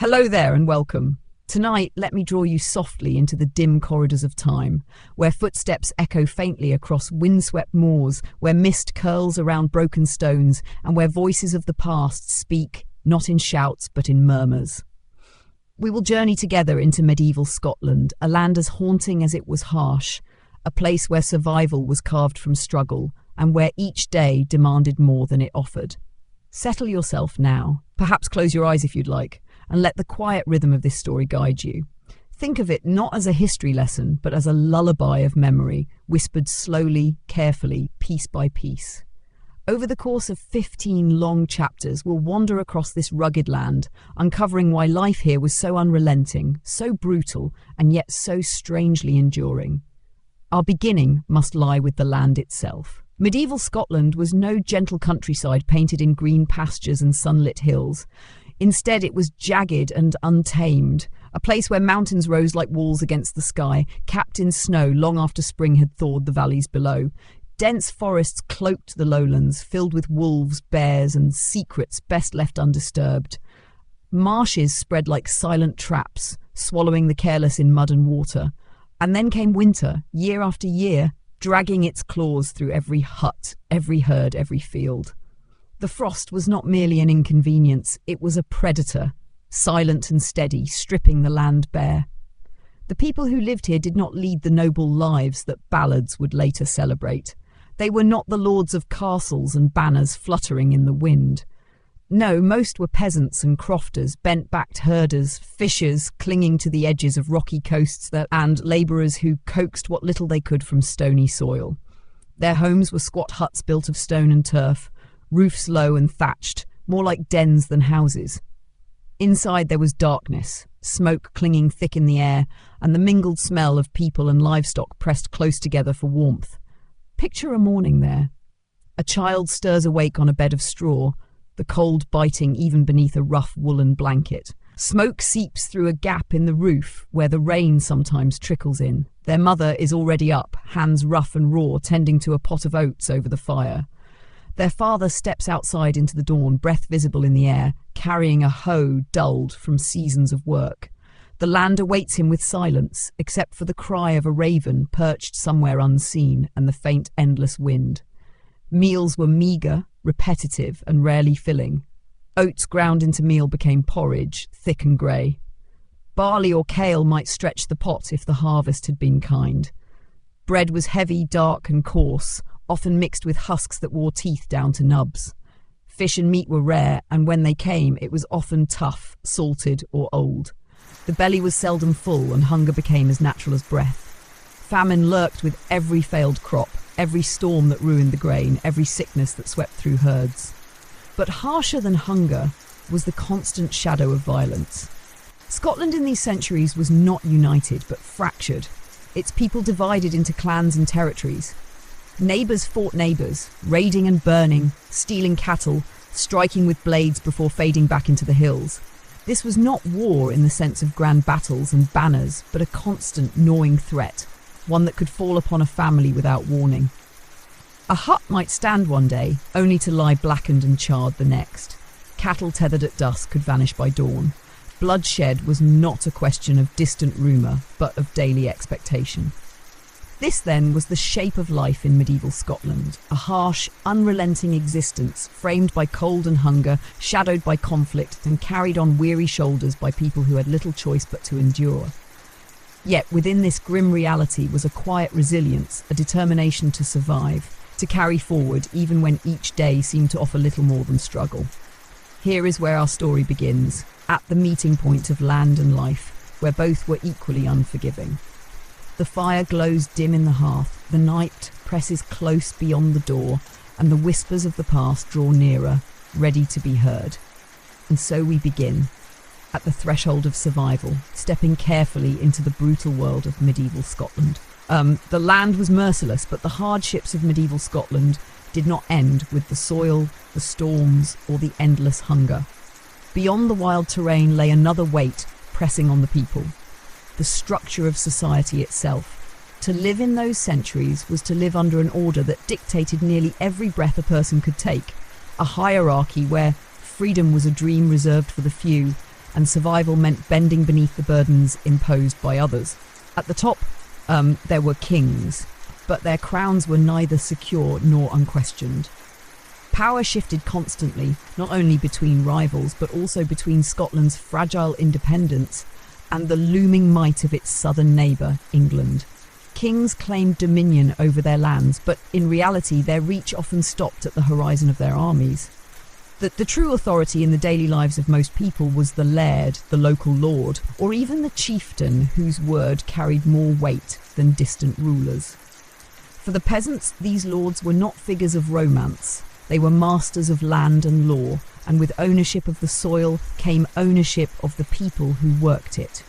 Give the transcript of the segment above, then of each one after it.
Hello there and welcome. Tonight, let me draw you softly into the dim corridors of time, where footsteps echo faintly across windswept moors, where mist curls around broken stones, and where voices of the past speak, not in shouts but in murmurs. We will journey together into medieval Scotland, a land as haunting as it was harsh, a place where survival was carved from struggle, and where each day demanded more than it offered. Settle yourself now, perhaps close your eyes if you'd like, and let the quiet rhythm of this story guide you. Think of it not as a history lesson, but as a lullaby of memory, whispered slowly, carefully, piece by piece. Over the course of 15 long chapters, we'll wander across this rugged land, uncovering why life here was so unrelenting, so brutal, and yet so strangely enduring. Our beginning must lie with the land itself. Medieval Scotland was no gentle countryside painted in green pastures and sunlit hills. Instead, it was jagged and untamed, a place where mountains rose like walls against the sky, capped in snow long after spring had thawed the valleys below. Dense forests cloaked the lowlands, filled with wolves, bears, and secrets best left undisturbed. Marshes spread like silent traps, swallowing the careless in mud and water. And then came winter, year after year, dragging its claws through every hut, every herd, every field. The frost was not merely an inconvenience, it was a predator, silent and steady, stripping the land bare. The people who lived here did not lead the noble lives that ballads would later celebrate. They were not the lords of castles and banners fluttering in the wind. No, most were peasants and crofters, bent-backed herders, fishers clinging to the edges of rocky coasts and labourers who coaxed what little they could from stony soil. Their homes were squat huts built of stone and turf, roofs low and thatched, more like dens than houses. Inside there was darkness, smoke clinging thick in the air, and the mingled smell of people and livestock pressed close together for warmth. Picture a morning there. A child stirs awake on a bed of straw, the cold biting even beneath a rough woolen blanket. Smoke seeps through a gap in the roof where the rain sometimes trickles in. Their mother is already up, hands rough and raw, tending to a pot of oats over the fire. Their father steps outside into the dawn, breath visible in the air, carrying a hoe dulled from seasons of work. The land awaits him with silence, except for the cry of a raven perched somewhere unseen and the faint, endless wind. Meals were meagre, repetitive, and rarely filling. Oats ground into meal became porridge, thick and grey. Barley or kale might stretch the pot if the harvest had been kind. Bread was heavy, dark, and coarse, often mixed with husks that wore teeth down to nubs. Fish and meat were rare, and when they came, it was often tough, salted, or old. The belly was seldom full, and hunger became as natural as breath. Famine lurked with every failed crop, every storm that ruined the grain, every sickness that swept through herds. But harsher than hunger was the constant shadow of violence. Scotland in these centuries was not united, but fractured, its people divided into clans and territories. Neighbours fought neighbours, raiding and burning, stealing cattle, striking with blades before fading back into the hills. This was not war in the sense of grand battles and banners, but a constant gnawing threat, one that could fall upon a family without warning. A hut might stand one day, only to lie blackened and charred the next. Cattle tethered at dusk could vanish by dawn. Bloodshed was not a question of distant rumour, but of daily expectation. This, then, was the shape of life in medieval Scotland, a harsh, unrelenting existence framed by cold and hunger, shadowed by conflict, and carried on weary shoulders by people who had little choice but to endure. Yet within this grim reality was a quiet resilience, a determination to survive, to carry forward even when each day seemed to offer little more than struggle. Here is where our story begins, at the meeting point of land and life, where both were equally unforgiving. The fire glows dim in the hearth, the night presses close beyond the door, and the whispers of the past draw nearer, ready to be heard. And so we begin, at the threshold of survival, stepping carefully into the brutal world of medieval Scotland. The land was merciless, but the hardships of medieval Scotland did not end with the soil, the storms, or the endless hunger. Beyond the wild terrain lay another weight pressing on the people. The structure of society itself. To live in those centuries was to live under an order that dictated nearly every breath a person could take, a hierarchy where freedom was a dream reserved for the few, and survival meant bending beneath the burdens imposed by others. At the top, there were kings, but their crowns were neither secure nor unquestioned. Power shifted constantly, not only between rivals, but also between Scotland's fragile independence and the looming might of its southern neighbour, England. Kings claimed dominion over their lands, but in reality their reach often stopped at the horizon of their armies. The true authority in the daily lives of most people was the laird, the local lord, or even the chieftain whose word carried more weight than distant rulers. For the peasants, these lords were not figures of romance. They were masters of land and law, and with ownership of the soil came ownership of the people who worked it.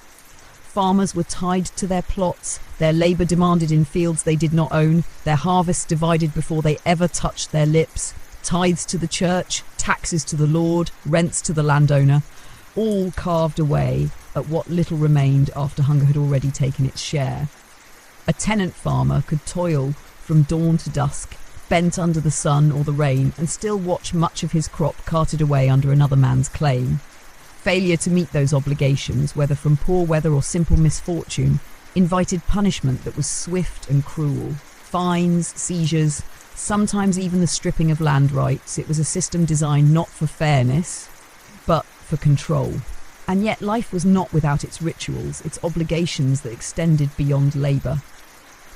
Farmers were tied to their plots, their labour demanded in fields they did not own, their harvests divided before they ever touched their lips, tithes to the church, taxes to the lord, rents to the landowner, all carved away at what little remained after hunger had already taken its share. A tenant farmer could toil from dawn to dusk, bent under the sun or the rain, and still watch much of his crop carted away under another man's claim. Failure to meet those obligations, whether from poor weather or simple misfortune, invited punishment that was swift and cruel. Fines, seizures, sometimes even the stripping of land rights. It was a system designed not for fairness, but for control. And yet life was not without its rituals, its obligations that extended beyond labour.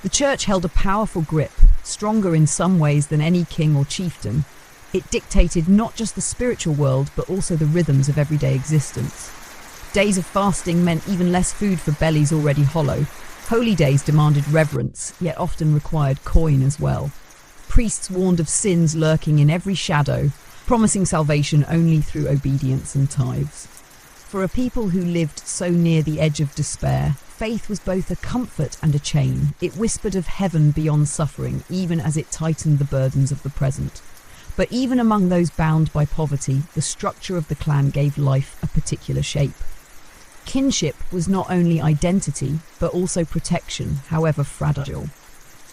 The church held a powerful grip, stronger in some ways than any king or chieftain. It dictated not just the spiritual world, but also the rhythms of everyday existence. Days of fasting meant even less food for bellies already hollow. Holy days demanded reverence, yet often required coin as well. Priests warned of sins lurking in every shadow, promising salvation only through obedience and tithes. For a people who lived so near the edge of despair, faith was both a comfort and a chain. It whispered of heaven beyond suffering, even as it tightened the burdens of the present. But even among those bound by poverty, the structure of the clan gave life a particular shape. Kinship was not only identity, but also protection, however fragile.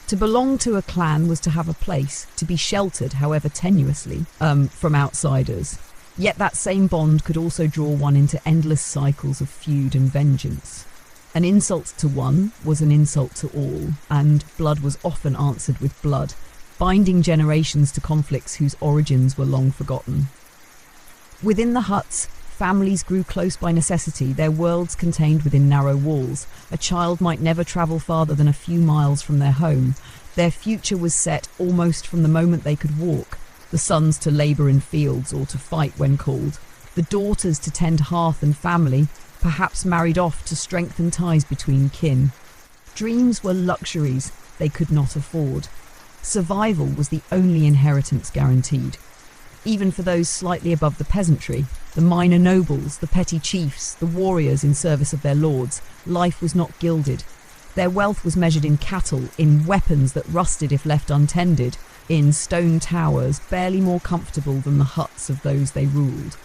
To belong to a clan was to have a place, to be sheltered, however tenuously, from outsiders. Yet that same bond could also draw one into endless cycles of feud and vengeance. An insult to one was an insult to all, and blood was often answered with blood, binding generations to conflicts whose origins were long forgotten. Within the huts, families grew close by necessity, their worlds contained within narrow walls. A child might never travel farther than a few miles from their home. Their future was set almost from the moment they could walk, the sons to labour in fields or to fight when called, the daughters to tend hearth and family, perhaps married off to strengthen ties between kin. Dreams were luxuries they could not afford. Survival was the only inheritance guaranteed. Even for those slightly above the peasantry, the minor nobles, the petty chiefs, the warriors in service of their lords, life was not gilded. Their wealth was measured in cattle, in weapons that rusted if left untended, in stone towers barely more comfortable than the huts of those they ruled.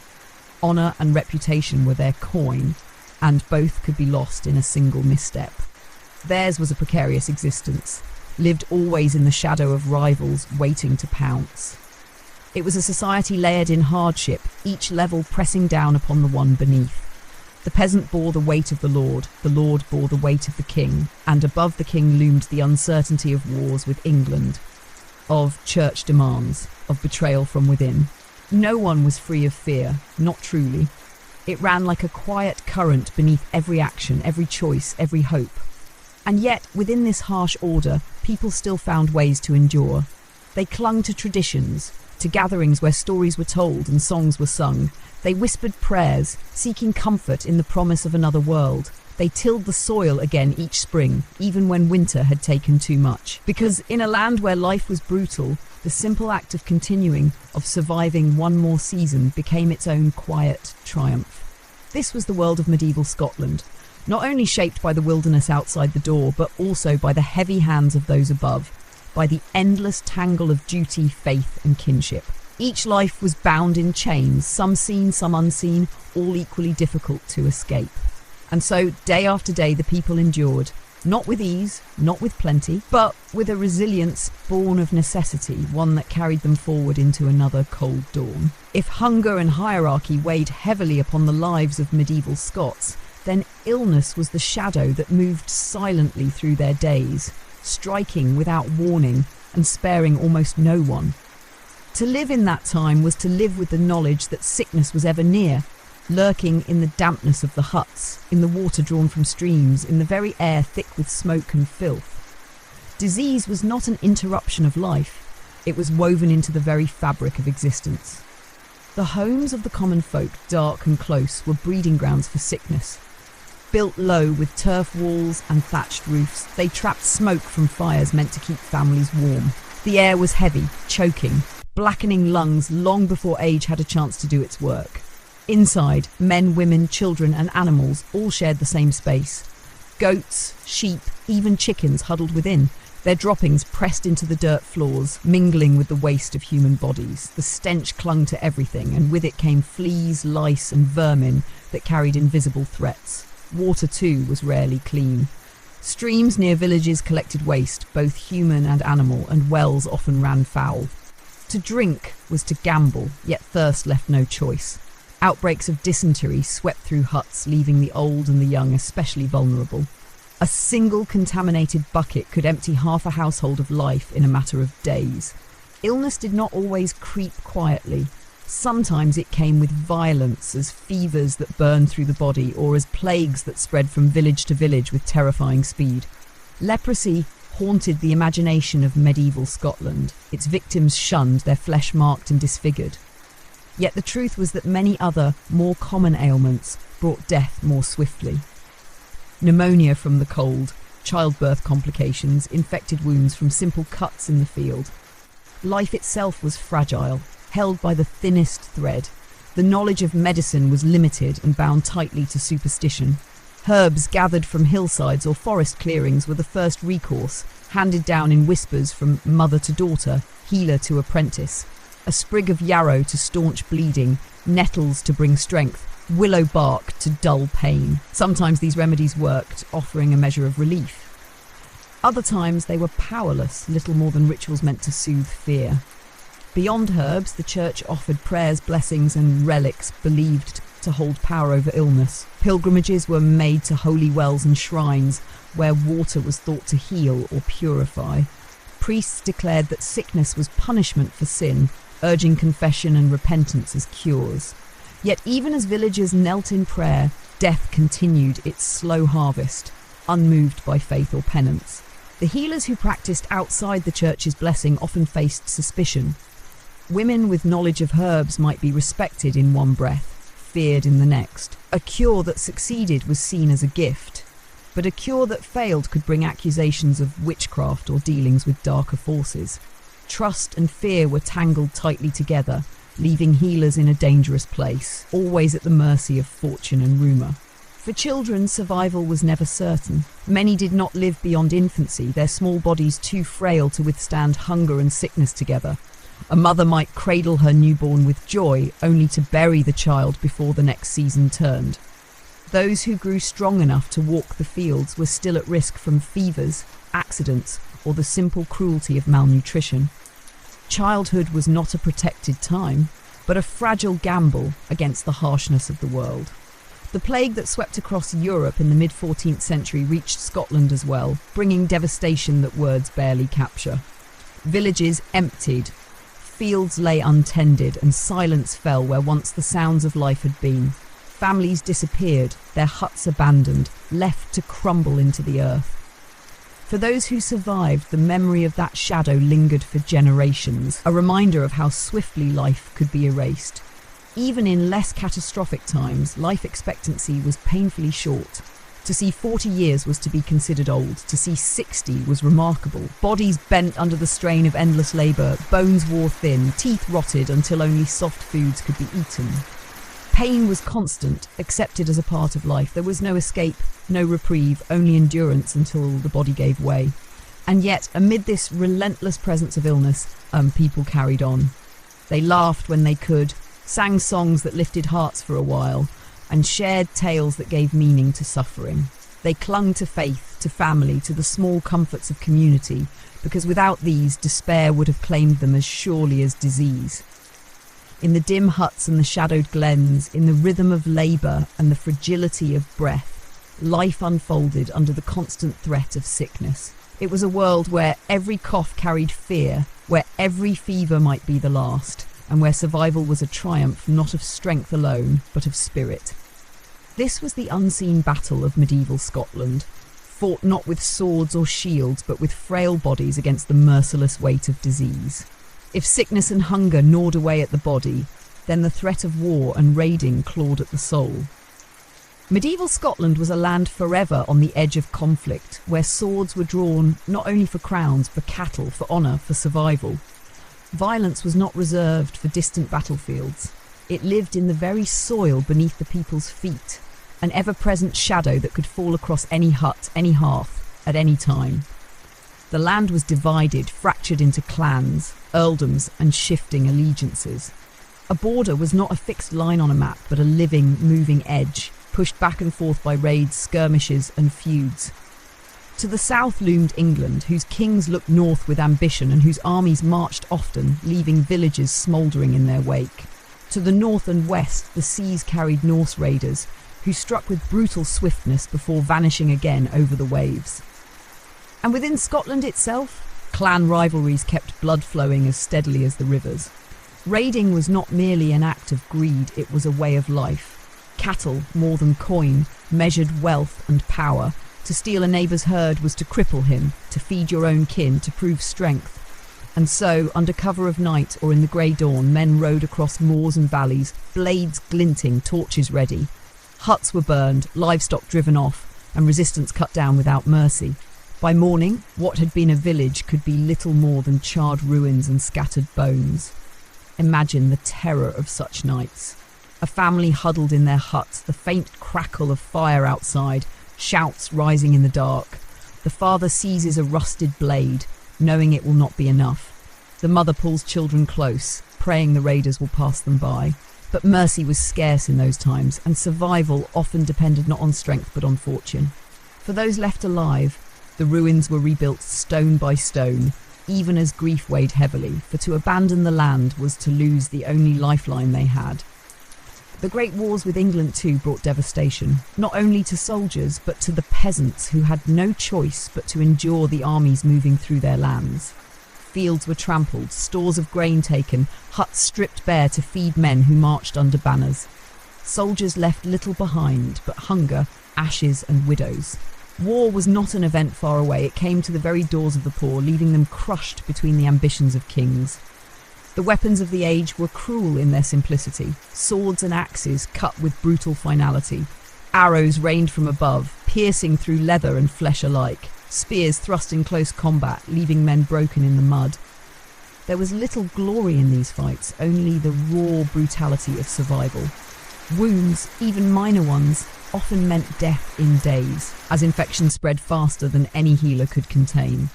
Honour and reputation were their coin, and both could be lost in a single misstep. Theirs was a precarious existence, lived always in the shadow of rivals waiting to pounce. It was a society layered in hardship, each level pressing down upon the one beneath. The peasant bore the weight of the lord bore the weight of the king, and above the king loomed the uncertainty of wars with England, of church demands, of betrayal from within. No one was free of fear, not truly. It ran like a quiet current beneath every action, every choice, every hope. And yet, within this harsh order, people still found ways to endure. They clung to traditions, to gatherings where stories were told and songs were sung. They whispered prayers, seeking comfort in the promise of another world. They tilled the soil again each spring, even when winter had taken too much. Because in a land where life was brutal, the simple act of continuing, of surviving one more season, became its own quiet triumph. This was the world of medieval Scotland, not only shaped by the wilderness outside the door, but also by the heavy hands of those above, by the endless tangle of duty, faith, and kinship. Each life was bound in chains, some seen, some unseen, all equally difficult to escape. And so, day after day, the people endured. Not with ease, not with plenty, but with a resilience born of necessity, one that carried them forward into another cold dawn. If hunger and hierarchy weighed heavily upon the lives of medieval Scots, then illness was the shadow that moved silently through their days, striking without warning and sparing almost no one. To live in that time was to live with the knowledge that sickness was ever near, lurking in the dampness of the huts, in the water drawn from streams, in the very air thick with smoke and filth. Disease was not an interruption of life, it was woven into the very fabric of existence. The homes of the common folk, dark and close, were breeding grounds for sickness. Built low with turf walls and thatched roofs, they trapped smoke from fires meant to keep families warm. The air was heavy, choking, blackening lungs long before age had a chance to do its work. Inside, men, women, children and animals all shared the same space. Goats, sheep, even chickens huddled within, their droppings pressed into the dirt floors, mingling with the waste of human bodies. The stench clung to everything, and with it came fleas, lice and vermin that carried invisible threats. Water, too, was rarely clean. Streams near villages collected waste, both human and animal, and wells often ran foul. To drink was to gamble, yet thirst left no choice. Outbreaks of dysentery swept through huts, leaving the old and the young especially vulnerable. A single contaminated bucket could empty half a household of life in a matter of days. Illness did not always creep quietly. Sometimes it came with violence, as fevers that burned through the body, or as plagues that spread from village to village with terrifying speed. Leprosy haunted the imagination of medieval Scotland, its victims shunned, their flesh marked and disfigured. Yet the truth was that many other, more common ailments brought death more swiftly. Pneumonia from the cold, childbirth complications, infected wounds from simple cuts in the field. Life itself was fragile, held by the thinnest thread. The knowledge of medicine was limited and bound tightly to superstition. Herbs gathered from hillsides or forest clearings were the first recourse, handed down in whispers from mother to daughter, healer to apprentice. A sprig of yarrow to staunch bleeding, nettles to bring strength, willow bark to dull pain. Sometimes these remedies worked, offering a measure of relief. Other times they were powerless, little more than rituals meant to soothe fear. Beyond herbs, the church offered prayers, blessings and relics believed to hold power over illness. Pilgrimages were made to holy wells and shrines where water was thought to heal or purify. Priests declared that sickness was punishment for sin, urging confession and repentance as cures. Yet even as villagers knelt in prayer, death continued its slow harvest, unmoved by faith or penance. The healers who practiced outside the church's blessing often faced suspicion. Women with knowledge of herbs might be respected in one breath, feared in the next. A cure that succeeded was seen as a gift, but a cure that failed could bring accusations of witchcraft or dealings with darker forces. Trust and fear were tangled tightly together, leaving healers in a dangerous place, always at the mercy of fortune and rumour. For children, survival was never certain. Many did not live beyond infancy, their small bodies too frail to withstand hunger and sickness together. A mother might cradle her newborn with joy, only to bury the child before the next season turned. Those who grew strong enough to walk the fields were still at risk from fevers, accidents, or the simple cruelty of malnutrition. Childhood was not a protected time, but a fragile gamble against the harshness of the world. The plague that swept across Europe in the mid-14th century reached Scotland as well, bringing devastation that words barely capture. Villages emptied, fields lay untended, and silence fell where once the sounds of life had been. Families disappeared, their huts abandoned, left to crumble into the earth. For those who survived, the memory of that shadow lingered for generations, a reminder of how swiftly life could be erased. Even in less catastrophic times, life expectancy was painfully short. To see 40 years was to be considered old. To see 60 was remarkable. Bodies bent under the strain of endless labour, bones wore thin, teeth rotted until only soft foods could be eaten. Pain was constant, accepted as a part of life. There was no escape, no reprieve, only endurance until the body gave way. And yet, amid this relentless presence of illness, people carried on. They laughed when they could, sang songs that lifted hearts for a while, and shared tales that gave meaning to suffering. They clung to faith, to family, to the small comforts of community, because without these, despair would have claimed them as surely as disease. In the dim huts and the shadowed glens, in the rhythm of labour and the fragility of breath, life unfolded under the constant threat of sickness. It was a world where every cough carried fear, where every fever might be the last, and where survival was a triumph not of strength alone, but of spirit. This was the unseen battle of medieval Scotland, fought not with swords or shields, but with frail bodies against the merciless weight of disease. If sickness and hunger gnawed away at the body, then the threat of war and raiding clawed at the soul. Medieval Scotland was a land forever on the edge of conflict, where swords were drawn not only for crowns, for cattle, for honour, for survival. Violence was not reserved for distant battlefields. It lived in the very soil beneath the people's feet, an ever-present shadow that could fall across any hut, any hearth, at any time. The land was divided, fractured into clans, earldoms, and shifting allegiances. A border was not a fixed line on a map, but a living, moving edge, pushed back and forth by raids, skirmishes, and feuds. To the south loomed England, whose kings looked north with ambition and whose armies marched often, leaving villages smouldering in their wake. To the north and west, the seas carried Norse raiders, who struck with brutal swiftness before vanishing again over the waves. And within Scotland itself, clan rivalries kept blood flowing as steadily as the rivers. Raiding was not merely an act of greed, it was a way of life. Cattle, more than coin, measured wealth and power. To steal a neighbour's herd was to cripple him, to feed your own kin, to prove strength. And so, under cover of night or in the grey dawn, men rode across moors and valleys, blades glinting, torches ready. Huts were burned, livestock driven off, and resistance cut down without mercy. By morning, what had been a village could be little more than charred ruins and scattered bones. Imagine the terror of such nights. A family huddled in their huts, the faint crackle of fire outside, shouts rising in the dark. The father seizes a rusted blade, knowing it will not be enough. The mother pulls children close, praying the raiders will pass them by. But mercy was scarce in those times, and survival often depended not on strength but on fortune. For those left alive, the ruins were rebuilt stone by stone, even as grief weighed heavily, for to abandon the land was to lose the only lifeline they had. The great wars with England too brought devastation, not only to soldiers but to the peasants who had no choice but to endure the armies moving through their lands. Fields were trampled, stores of grain taken, huts stripped bare to feed men who marched under banners. Soldiers left little behind but hunger, ashes and widows. War was not an event far away, it came to the very doors of the poor, leaving them crushed between the ambitions of kings. The weapons of the age were cruel in their simplicity, swords and axes cut with brutal finality. Arrows rained from above, piercing through leather and flesh alike. Spears thrust in close combat, leaving men broken in the mud. There was little glory in these fights, only the raw brutality of survival. Wounds, even minor ones, often meant death in days, as infection spread faster than any healer could contain.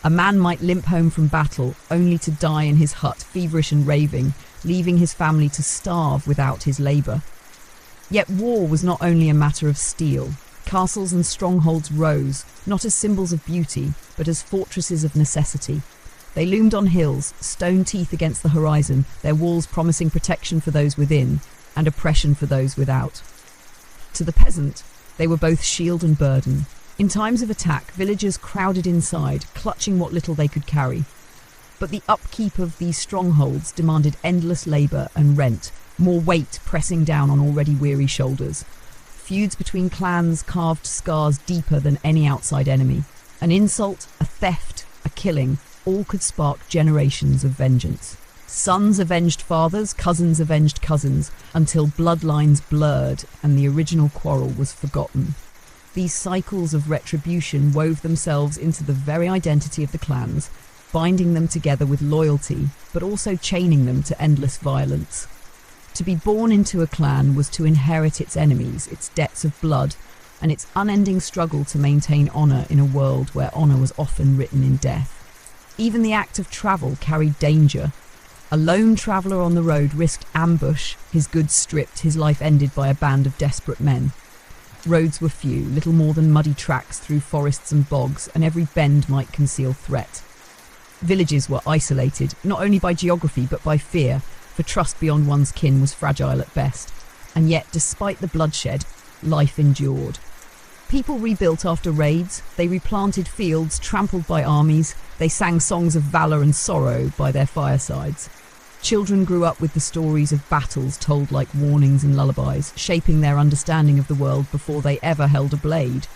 A man might limp home from battle, only to die in his hut, feverish and raving, leaving his family to starve without his labour. Yet war was not only a matter of steel. Castles and strongholds rose, not as symbols of beauty, but as fortresses of necessity. They loomed on hills, stone teeth against the horizon, their walls promising protection for those within, and oppression for those without. To the peasant, they were both shield and burden. In times of attack, villagers crowded inside, clutching what little they could carry. But the upkeep of these strongholds demanded endless labour and rent, more weight pressing down on already weary shoulders. Feuds between clans carved scars deeper than any outside enemy. An insult, a theft, a killing, all could spark generations of vengeance. Sons avenged fathers, cousins avenged cousins, until bloodlines blurred and the original quarrel was forgotten. These cycles of retribution wove themselves into the very identity of the clans, binding them together with loyalty, but also chaining them to endless violence. To be born into a clan was to inherit its enemies, its debts of blood, and its unending struggle to maintain honour in a world where honour was often written in death. Even the act of travel carried danger. A lone traveller on the road risked ambush, his goods stripped, his life ended by a band of desperate men. Roads were few, little more than muddy tracks through forests and bogs, and every bend might conceal threat. Villages were isolated, not only by geography but by fear, for trust beyond one's kin was fragile at best. And yet, despite the bloodshed, life endured. People rebuilt after raids, they replanted fields trampled by armies, they sang songs of valour and sorrow by their firesides. Children grew up with the stories of battles told like warnings and lullabies, shaping their understanding of the world before they ever held a blade.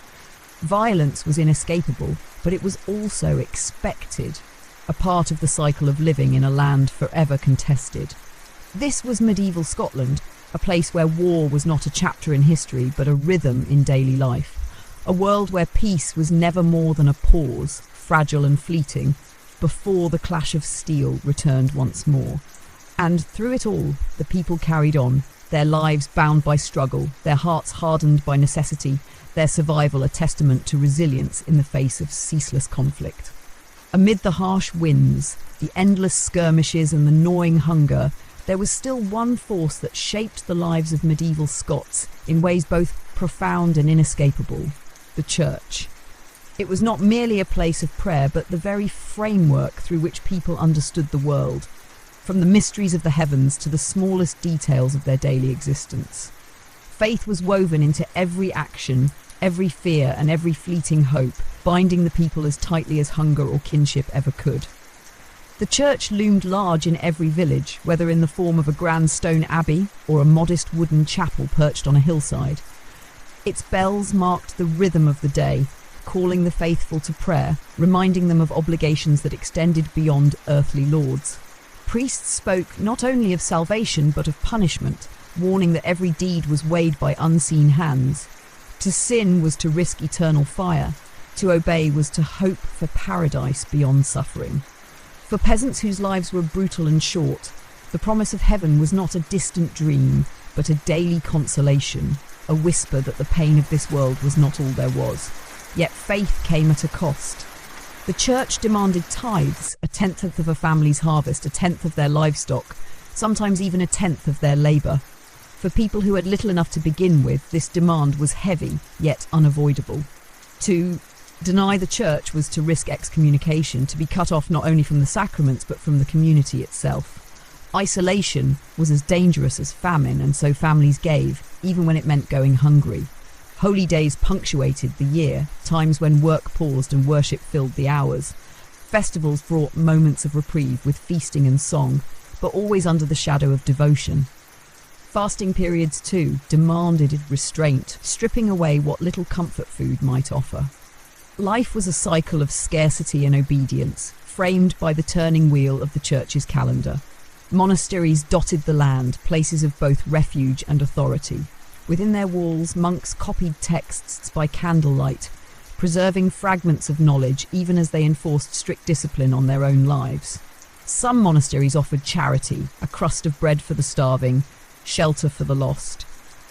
Violence was inescapable, but it was also expected, a part of the cycle of living in a land forever contested. This was medieval Scotland, a place where war was not a chapter in history but a rhythm in daily life. A world where peace was never more than a pause, fragile and fleeting, before the clash of steel returned once more. And through it all, the people carried on, their lives bound by struggle, their hearts hardened by necessity, their survival a testament to resilience in the face of ceaseless conflict. Amid the harsh winds, the endless skirmishes and the gnawing hunger, there was still one force that shaped the lives of medieval Scots in ways both profound and inescapable: the church. It was not merely a place of prayer, but the very framework through which people understood the world, from the mysteries of the heavens to the smallest details of their daily existence. Faith was woven into every action, every fear, and every fleeting hope, binding the people as tightly as hunger or kinship ever could. The church loomed large in every village, whether in the form of a grand stone abbey or a modest wooden chapel perched on a hillside. Its bells marked the rhythm of the day, calling the faithful to prayer, reminding them of obligations that extended beyond earthly lords. Priests spoke not only of salvation but of punishment, warning that every deed was weighed by unseen hands. To sin was to risk eternal fire. To obey was to hope for paradise beyond suffering. For peasants whose lives were brutal and short, the promise of heaven was not a distant dream, but a daily consolation, a whisper that the pain of this world was not all there was. Yet faith came at a cost. The church demanded tithes, a tenth of a family's harvest, a tenth of their livestock, sometimes even a tenth of their labour. For people who had little enough to begin with, this demand was heavy, yet unavoidable. To deny the church was to risk excommunication, to be cut off not only from the sacraments but from the community itself. Isolation was as dangerous as famine, and so families gave, even when it meant going hungry. Holy days punctuated the year, times when work paused and worship filled the hours. Festivals brought moments of reprieve with feasting and song, but always under the shadow of devotion. Fasting periods, too, demanded restraint, stripping away what little comfort food might offer. Life was a cycle of scarcity and obedience, framed by the turning wheel of the church's calendar. Monasteries dotted the land, places of both refuge and authority. Within their walls, monks copied texts by candlelight, preserving fragments of knowledge even as they enforced strict discipline on their own lives. Some monasteries offered charity, a crust of bread for the starving, shelter for the lost.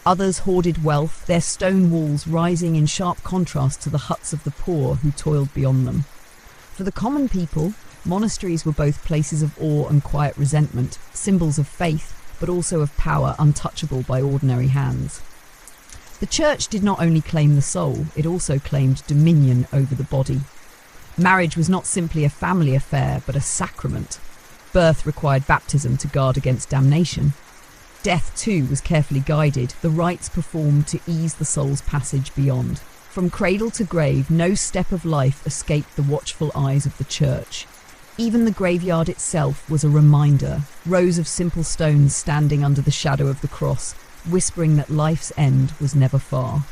Others hoarded wealth, their stone walls rising in sharp contrast to the huts of the poor who toiled beyond them. For the common people, monasteries were both places of awe and quiet resentment, symbols of faith, but also of power untouchable by ordinary hands. The church did not only claim the soul, it also claimed dominion over the body. Marriage was not simply a family affair, but a sacrament. Birth required baptism to guard against damnation. Death, too, was carefully guided, the rites performed to ease the soul's passage beyond. From cradle to grave, no step of life escaped the watchful eyes of the church. Even the graveyard itself was a reminder, rows of simple stones standing under the shadow of the cross, whispering that life's end was never far.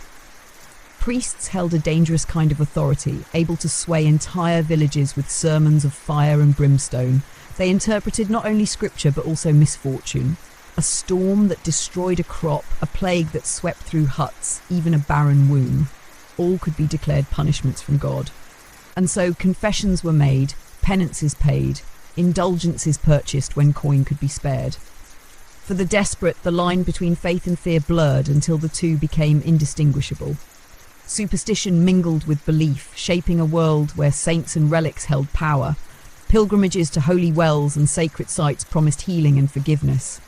Priests held a dangerous kind of authority, able to sway entire villages with sermons of fire and brimstone. They interpreted not only scripture but also misfortune. A storm that destroyed a crop, a plague that swept through huts, even a barren womb. All could be declared punishments from God. And so confessions were made, penances paid, indulgences purchased when coin could be spared. For the desperate, the line between faith and fear blurred until the two became indistinguishable. Superstition mingled with belief, shaping a world where saints and relics held power. Pilgrimages to holy wells and sacred sites promised healing and forgiveness.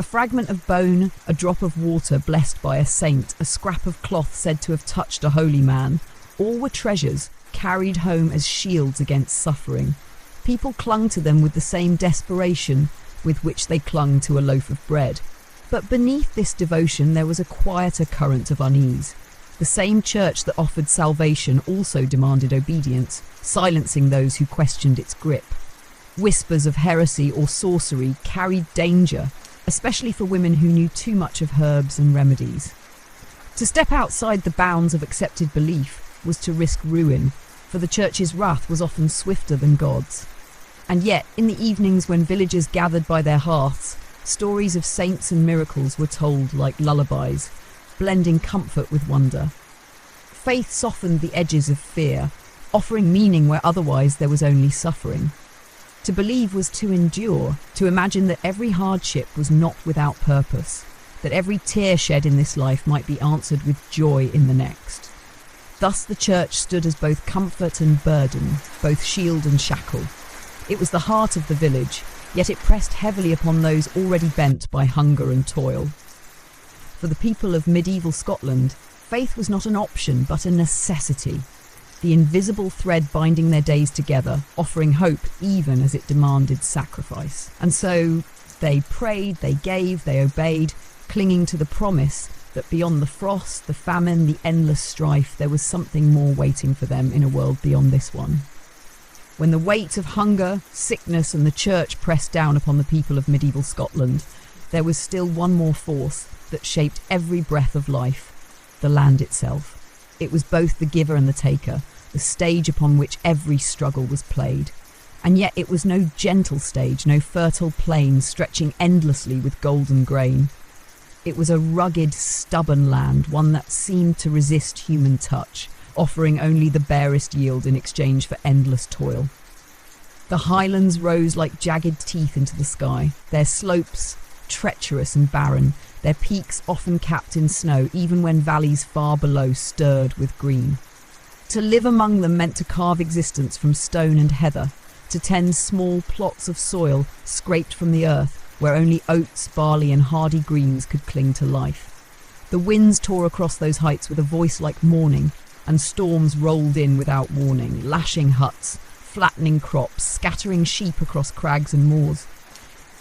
A fragment of bone, a drop of water blessed by a saint, a scrap of cloth said to have touched a holy man, all were treasures carried home as shields against suffering. People clung to them with the same desperation with which they clung to a loaf of bread. But beneath this devotion there was a quieter current of unease. The same church that offered salvation also demanded obedience, silencing those who questioned its grip. Whispers of heresy or sorcery carried danger, especially for women who knew too much of herbs and remedies. To step outside the bounds of accepted belief was to risk ruin, for the church's wrath was often swifter than God's. And yet, in the evenings when villagers gathered by their hearths, stories of saints and miracles were told like lullabies, blending comfort with wonder. Faith softened the edges of fear, offering meaning where otherwise there was only suffering. To believe was to endure, to imagine that every hardship was not without purpose, that every tear shed in this life might be answered with joy in the next. Thus the church stood as both comfort and burden, both shield and shackle. It was the heart of the village, yet it pressed heavily upon those already bent by hunger and toil. For the people of medieval Scotland, faith was not an option but a necessity, the invisible thread binding their days together, offering hope even as it demanded sacrifice. And so they prayed, they gave, they obeyed, clinging to the promise that beyond the frost, the famine, the endless strife, there was something more waiting for them in a world beyond this one. When the weight of hunger, sickness and the church pressed down upon the people of medieval Scotland, there was still one more force that shaped every breath of life, the land itself. It was both the giver and the taker, the stage upon which every struggle was played. And yet it was no gentle stage, no fertile plain stretching endlessly with golden grain. It was a rugged, stubborn land, one that seemed to resist human touch, offering only the barest yield in exchange for endless toil. The highlands rose like jagged teeth into the sky, their slopes treacherous and barren, their peaks often capped in snow, even when valleys far below stirred with green. To live among them meant to carve existence from stone and heather, to tend small plots of soil scraped from the earth, where only oats, barley and hardy greens could cling to life. The winds tore across those heights with a voice like mourning, and storms rolled in without warning, lashing huts, flattening crops, scattering sheep across crags and moors.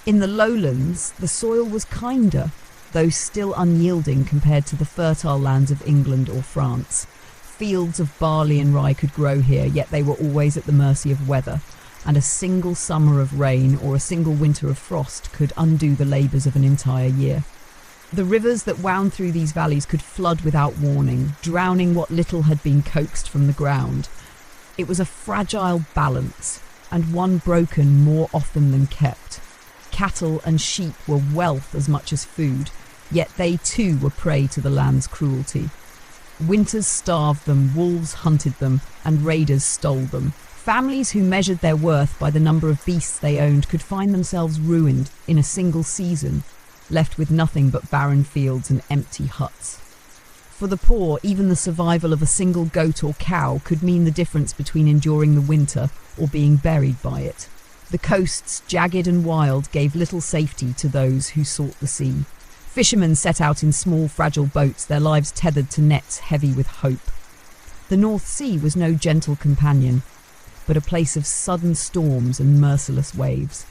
In the lowlands, the soil was kinder, though still unyielding compared to the fertile lands of England or France. Fields of barley and rye could grow here, yet they were always at the mercy of weather, and a single summer of rain or a single winter of frost could undo the labours of an entire year. The rivers that wound through these valleys could flood without warning, drowning what little had been coaxed from the ground. It was a fragile balance, and one broken more often than kept. Cattle and sheep were wealth as much as food, yet they too were prey to the land's cruelty. Winters starved them, wolves hunted them, and raiders stole them. Families who measured their worth by the number of beasts they owned could find themselves ruined in a single season, left with nothing but barren fields and empty huts. For the poor, even the survival of a single goat or cow could mean the difference between enduring the winter or being buried by it. The coasts, jagged and wild, gave little safety to those who sought the sea. Fishermen set out in small, fragile boats, their lives tethered to nets heavy with hope. The North Sea was no gentle companion, but a place of sudden storms and merciless waves.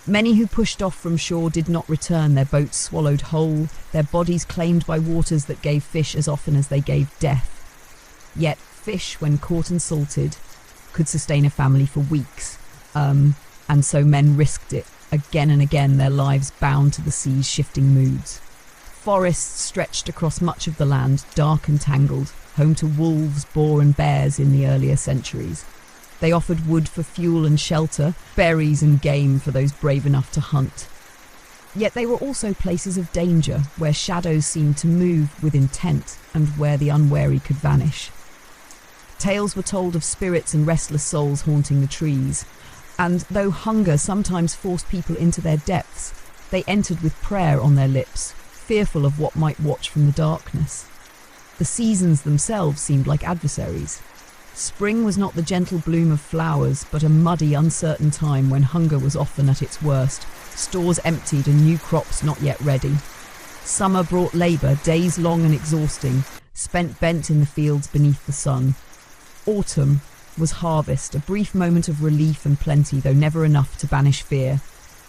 Many who pushed off from shore did not return, their boats swallowed whole, their bodies claimed by waters that gave fish as often as they gave death. Yet fish, when caught and salted, could sustain a family for weeks, and so men risked it, again and again, their lives bound to the sea's shifting moods. Forests stretched across much of the land, dark and tangled, home to wolves, boar and bears in the earlier centuries. They offered wood for fuel and shelter, berries and game for those brave enough to hunt. Yet they were also places of danger, where shadows seemed to move with intent and where the unwary could vanish. Tales were told of spirits and restless souls haunting the trees, and though hunger sometimes forced people into their depths, they entered with prayer on their lips, fearful of what might watch from the darkness. The seasons themselves seemed like adversaries. Spring was not the gentle bloom of flowers, but a muddy, uncertain time when hunger was often at its worst, stores emptied and new crops not yet ready. Summer brought labour, days long and exhausting, spent bent in the fields beneath the sun. Autumn was harvest, a brief moment of relief and plenty, though never enough to banish fear.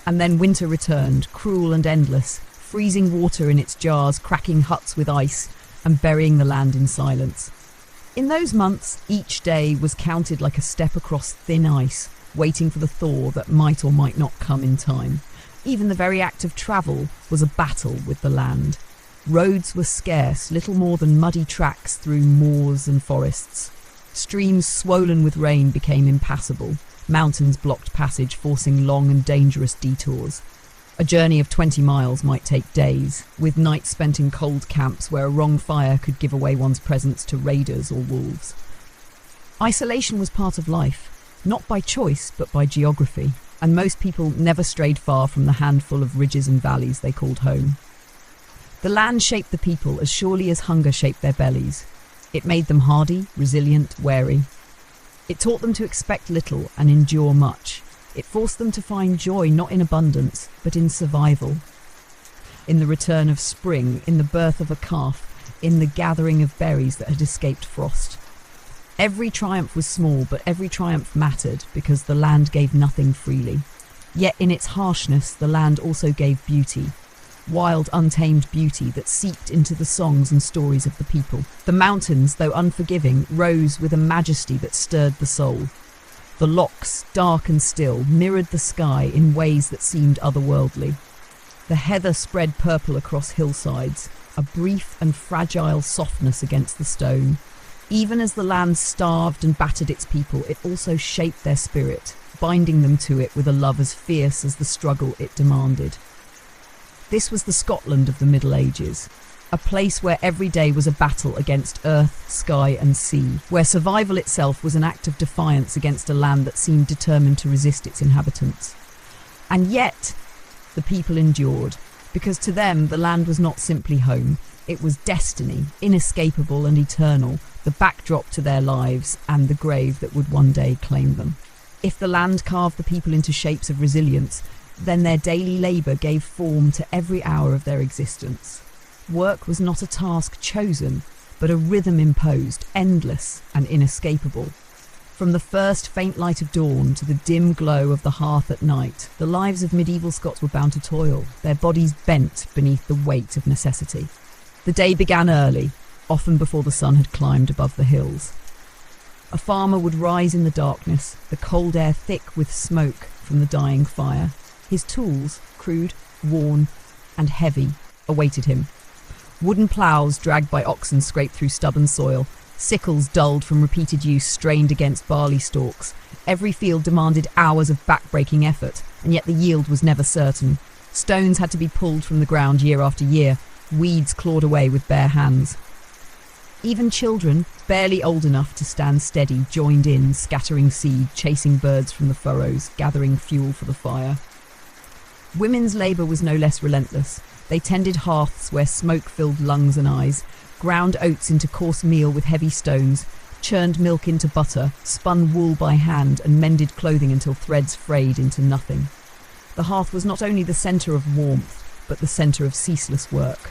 And then winter returned, cruel and endless, freezing water in its jars, cracking huts with ice, and burying the land in silence. In those months, each day was counted like a step across thin ice, waiting for the thaw that might or might not come in time. Even the very act of travel was a battle with the land. Roads were scarce, little more than muddy tracks through moors and forests. Streams swollen with rain became impassable. Mountains blocked passage, forcing long and dangerous detours. A journey of 20 miles might take days, with nights spent in cold camps where a wrong fire could give away one's presence to raiders or wolves. Isolation was part of life, not by choice but by geography, and most people never strayed far from the handful of ridges and valleys they called home. The land shaped the people as surely as hunger shaped their bellies. It made them hardy, resilient, wary. It taught them to expect little and endure much. It forced them to find joy not in abundance, but in survival. In the return of spring, in the birth of a calf, in the gathering of berries that had escaped frost. Every triumph was small, but every triumph mattered because the land gave nothing freely. Yet in its harshness, the land also gave beauty. Wild, untamed beauty that seeped into the songs and stories of the people. The mountains, though unforgiving, rose with a majesty that stirred the soul. The lochs, dark and still, mirrored the sky in ways that seemed otherworldly. The heather spread purple across hillsides, a brief and fragile softness against the stone. Even as the land starved and battered its people, it also shaped their spirit, binding them to it with a love as fierce as the struggle it demanded. This was the Scotland of the Middle Ages, a place where every day was a battle against earth, sky and sea, where survival itself was an act of defiance against a land that seemed determined to resist its inhabitants. And yet, the people endured, because to them the land was not simply home, it was destiny, inescapable and eternal, the backdrop to their lives and the grave that would one day claim them. If the land carved the people into shapes of resilience, then their daily labour gave form to every hour of their existence. Work was not a task chosen, but a rhythm imposed, endless and inescapable. From the first faint light of dawn to the dim glow of the hearth at night, the lives of medieval Scots were bound to toil, their bodies bent beneath the weight of necessity. The day began early, often before the sun had climbed above the hills. A farmer would rise in the darkness, the cold air thick with smoke from the dying fire. His tools, crude, worn, and heavy, awaited him. Wooden ploughs dragged by oxen scraped through stubborn soil, sickles dulled from repeated use strained against barley stalks. Every field demanded hours of back-breaking effort, and yet the yield was never certain. Stones had to be pulled from the ground year after year, weeds clawed away with bare hands. Even children, barely old enough to stand steady, joined in, scattering seed, chasing birds from the furrows, gathering fuel for the fire. Women's labour was no less relentless. They tended hearths where smoke filled lungs and eyes, ground oats into coarse meal with heavy stones, churned milk into butter, spun wool by hand, and mended clothing until threads frayed into nothing. The hearth was not only the centre of warmth, but the centre of ceaseless work.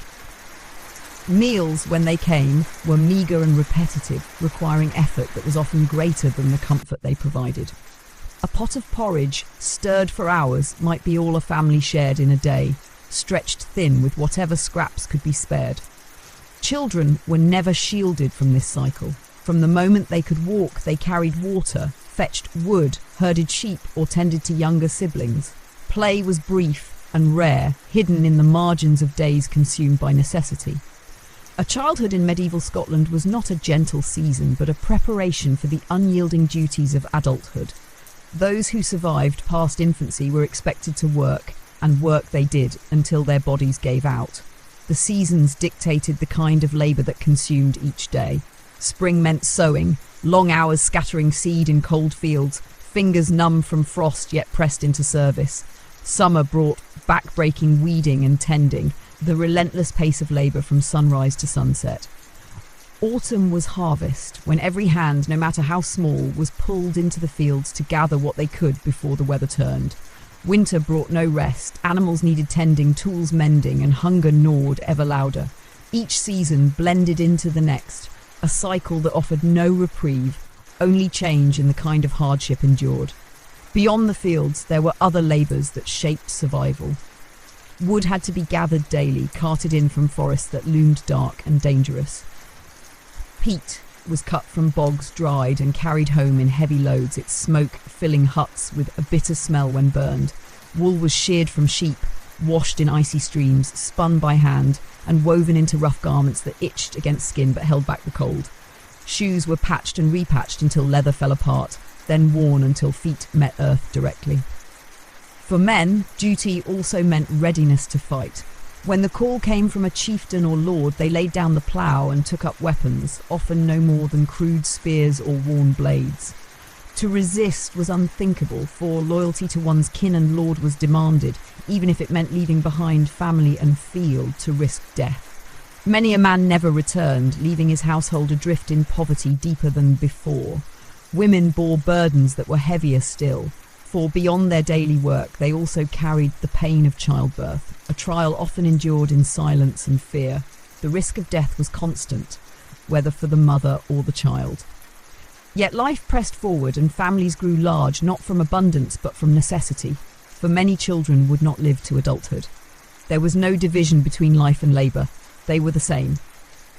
Meals, when they came, were meagre and repetitive, requiring effort that was often greater than the comfort they provided. A pot of porridge, stirred for hours, might be all a family shared in a day, stretched thin with whatever scraps could be spared. Children were never shielded from this cycle. From the moment they could walk, they carried water, fetched wood, herded sheep, or tended to younger siblings. Play was brief and rare, hidden in the margins of days consumed by necessity. A childhood in medieval Scotland was not a gentle season, but a preparation for the unyielding duties of adulthood. Those who survived past infancy were expected to work, and work they did until their bodies gave out. The seasons dictated the kind of labour that consumed each day. Spring meant sowing, long hours scattering seed in cold fields, fingers numb from frost yet pressed into service. Summer brought back-breaking weeding and tending, the relentless pace of labour from sunrise to sunset. Autumn was harvest, when every hand, no matter how small, was pulled into the fields to gather what they could before the weather turned. Winter brought no rest, animals needed tending, tools mending, and hunger gnawed ever louder. Each season blended into the next, a cycle that offered no reprieve, only change in the kind of hardship endured. Beyond the fields, there were other labours that shaped survival. Wood had to be gathered daily, carted in from forests that loomed dark and dangerous. Peat was cut from bogs, dried, and carried home in heavy loads, its smoke filling huts with a bitter smell when burned. Wool was sheared from sheep, washed in icy streams, spun by hand, and woven into rough garments that itched against skin but held back the cold. Shoes were patched and repatched until leather fell apart, then worn until feet met earth directly. For men, duty also meant readiness to fight. When the call came from a chieftain or lord, they laid down the plough and took up weapons, often no more than crude spears or worn blades. To resist was unthinkable, for loyalty to one's kin and lord was demanded, even if it meant leaving behind family and field to risk death. Many a man never returned, leaving his household adrift in poverty deeper than before. Women bore burdens that were heavier still, for beyond their daily work they also carried the pain of childbirth, a trial often endured in silence and fear. The risk of death was constant, whether for the mother or the child. Yet life pressed forward and families grew large, not from abundance but from necessity, for many children would not live to adulthood. There was no division between life and labour. They were the same.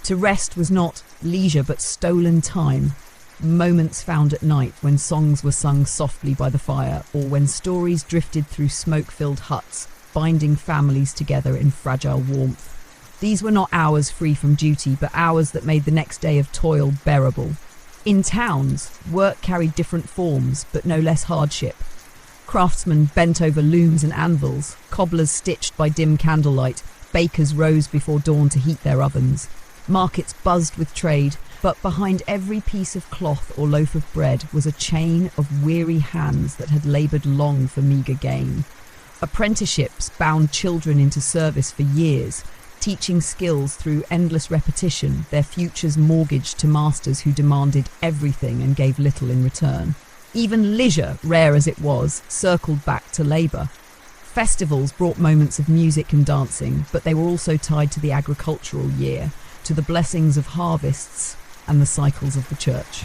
To rest was not leisure but stolen time, moments found at night when songs were sung softly by the fire, or when stories drifted through smoke-filled huts, binding families together in fragile warmth. These were not hours free from duty, but hours that made the next day of toil bearable. In towns, work carried different forms, but no less hardship. Craftsmen bent over looms and anvils, cobblers stitched by dim candlelight, bakers rose before dawn to heat their ovens. Markets buzzed with trade, but behind every piece of cloth or loaf of bread was a chain of weary hands that had laboured long for meagre gain. Apprenticeships bound children into service for years, teaching skills through endless repetition, their futures mortgaged to masters who demanded everything and gave little in return. Even leisure, rare as it was, circled back to labour. Festivals brought moments of music and dancing, but they were also tied to the agricultural year, to the blessings of harvests and the cycles of the church.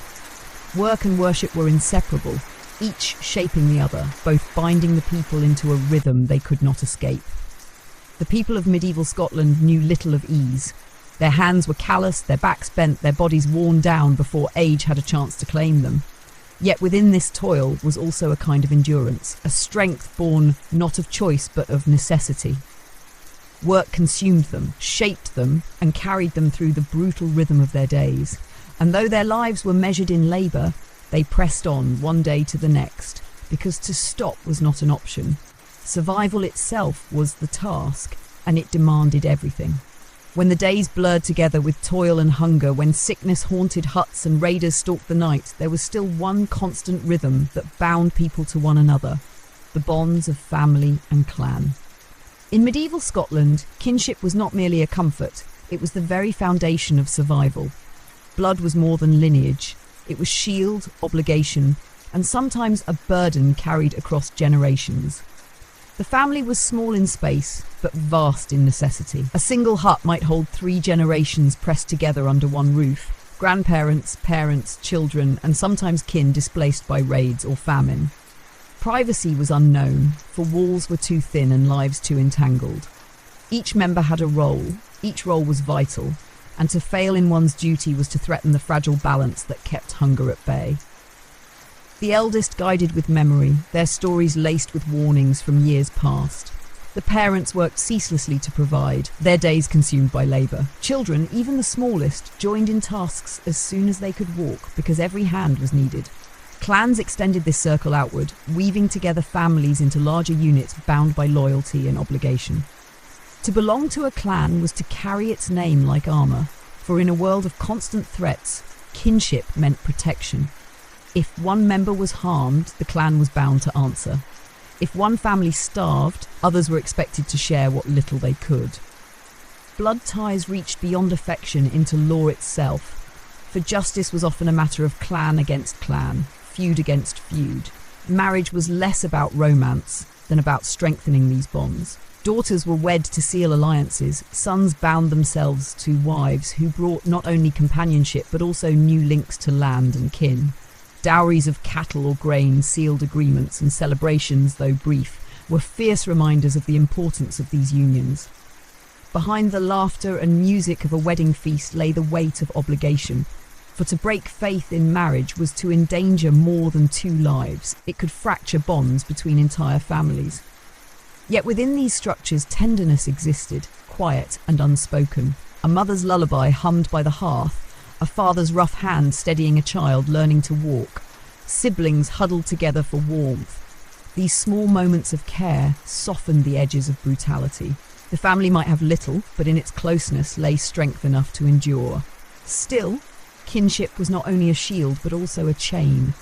Work and worship were inseparable, each shaping the other, both binding the people into a rhythm they could not escape. The people of medieval Scotland knew little of ease. Their hands were callous, their backs bent, their bodies worn down before age had a chance to claim them. Yet within this toil was also a kind of endurance, a strength born not of choice but of necessity. Work consumed them, shaped them, and carried them through the brutal rhythm of their days. And though their lives were measured in labour, they pressed on one day to the next, because to stop was not an option. Survival itself was the task, and it demanded everything. When the days blurred together with toil and hunger, when sickness haunted huts and raiders stalked the night, there was still one constant rhythm that bound people to one another, the bonds of family and clan. In medieval Scotland, kinship was not merely a comfort, it was the very foundation of survival. Blood was more than lineage, it was shield, obligation, and sometimes a burden carried across generations. The family was small in space, but vast in necessity. A single hut might hold 3 generations pressed together under one roof: grandparents, parents, children, and sometimes kin displaced by raids or famine. Privacy was unknown, for walls were too thin and lives too entangled. Each member had a role, each role was vital, and to fail in one's duty was to threaten the fragile balance that kept hunger at bay. The eldest guided with memory, their stories laced with warnings from years past. The parents worked ceaselessly to provide, their days consumed by labour. Children, even the smallest, joined in tasks as soon as they could walk, because every hand was needed. Clans extended this circle outward, weaving together families into larger units bound by loyalty and obligation. To belong to a clan was to carry its name like armour, for in a world of constant threats, kinship meant protection. If one member was harmed, the clan was bound to answer. If one family starved, others were expected to share what little they could. Blood ties reached beyond affection into law itself, for justice was often a matter of clan against clan, feud against feud. Marriage was less about romance than about strengthening these bonds. Daughters were wed to seal alliances, sons bound themselves to wives who brought not only companionship but also new links to land and kin. Dowries of cattle or grain, sealed agreements, and celebrations, though brief, were fierce reminders of the importance of these unions. Behind the laughter and music of a wedding feast lay the weight of obligation, for to break faith in marriage was to endanger more than two lives. It could fracture bonds between entire families. Yet within these structures tenderness existed, quiet and unspoken. A mother's lullaby hummed by the hearth, a father's rough hand steadying a child learning to walk, siblings huddled together for warmth. These small moments of care softened the edges of brutality. The family might have little, but in its closeness lay strength enough to endure. Still, kinship was not only a shield but also a chain.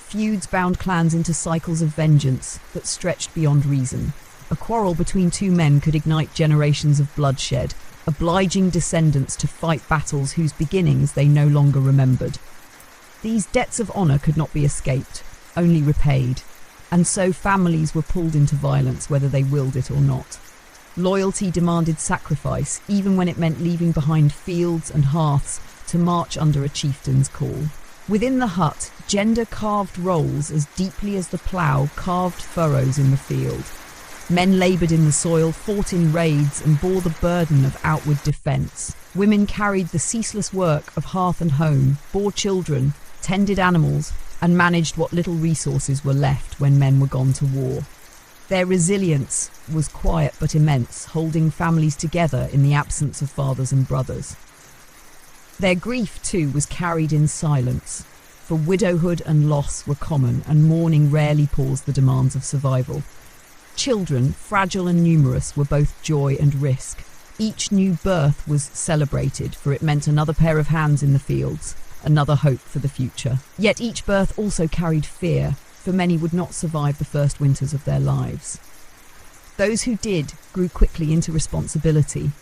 Feuds bound clans into cycles of vengeance that stretched beyond reason. A quarrel between two men could ignite generations of bloodshed, obliging descendants to fight battles whose beginnings they no longer remembered. These debts of honour could not be escaped, only repaid, and so families were pulled into violence whether they willed it or not. Loyalty demanded sacrifice, even when it meant leaving behind fields and hearths to march under a chieftain's call. Within the hut, gender carved roles as deeply as the plough carved furrows in the field. Men laboured in the soil, fought in raids, and bore the burden of outward defence. Women carried the ceaseless work of hearth and home, bore children, tended animals, and managed what little resources were left when men were gone to war. Their resilience was quiet but immense, holding families together in the absence of fathers and brothers. Their grief, too, was carried in silence, for widowhood and loss were common, and mourning rarely paused the demands of survival. Children, fragile and numerous, were both joy and risk. Each new birth was celebrated, for it meant another pair of hands in the fields, another hope for the future. Yet each birth also carried fear, for many would not survive the first winters of their lives. Those who did grew quickly into responsibility,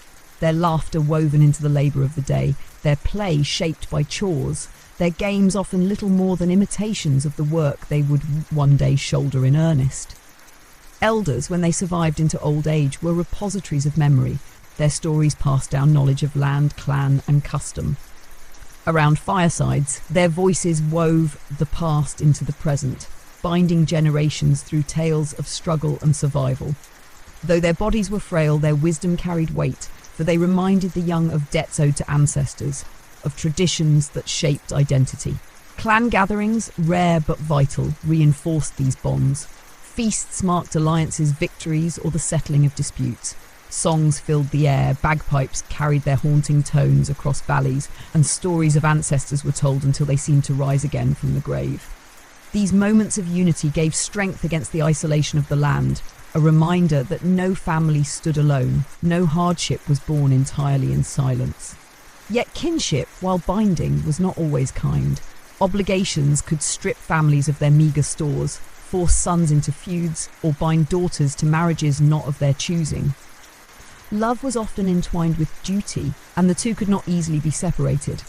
their laughter woven into the labour of the day, their play shaped by chores, their games often little more than imitations of the work they would one day shoulder in earnest. Elders, when they survived into old age, were repositories of memory. Their stories passed down knowledge of land, clan, and custom. Around firesides, their voices wove the past into the present, binding generations through tales of struggle and survival. Though their bodies were frail, their wisdom carried weight, for they reminded the young of debts owed to ancestors, of traditions that shaped identity. Clan gatherings, rare but vital, reinforced these bonds. Feasts marked alliances, victories, or the settling of disputes. Songs filled the air, bagpipes carried their haunting tones across valleys, and stories of ancestors were told until they seemed to rise again from the grave. These moments of unity gave strength against the isolation of the land, a reminder that no family stood alone, no hardship was borne entirely in silence. Yet kinship, while binding, was not always kind. Obligations could strip families of their meagre stores, force sons into feuds, or bind daughters to marriages not of their choosing. Love was often entwined with duty, and the two could not easily be separated.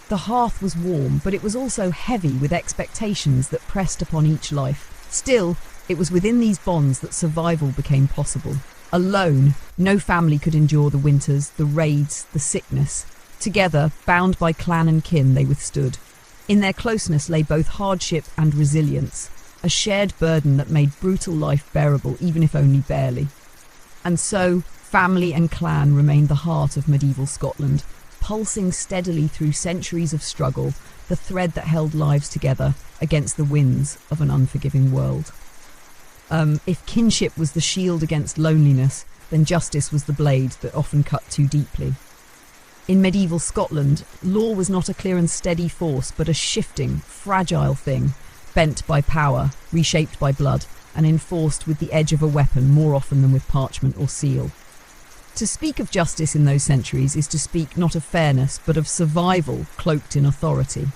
The hearth was warm, but it was also heavy with expectations that pressed upon each life. Still, it was within these bonds that survival became possible. Alone, no family could endure the winters, the raids, the sickness. Together, bound by clan and kin, they withstood. In their closeness lay both hardship and resilience, a shared burden that made brutal life bearable, even if only barely. And so, family and clan remained the heart of medieval Scotland, pulsing steadily through centuries of struggle, the thread that held lives together against the winds of an unforgiving world. If kinship was the shield against loneliness, then justice was the blade that often cut too deeply. In medieval Scotland, law was not a clear and steady force, but a shifting, fragile thing, bent by power, reshaped by blood, and enforced with the edge of a weapon more often than with parchment or seal. To speak of justice in those centuries is to speak not of fairness, but of survival cloaked in authority.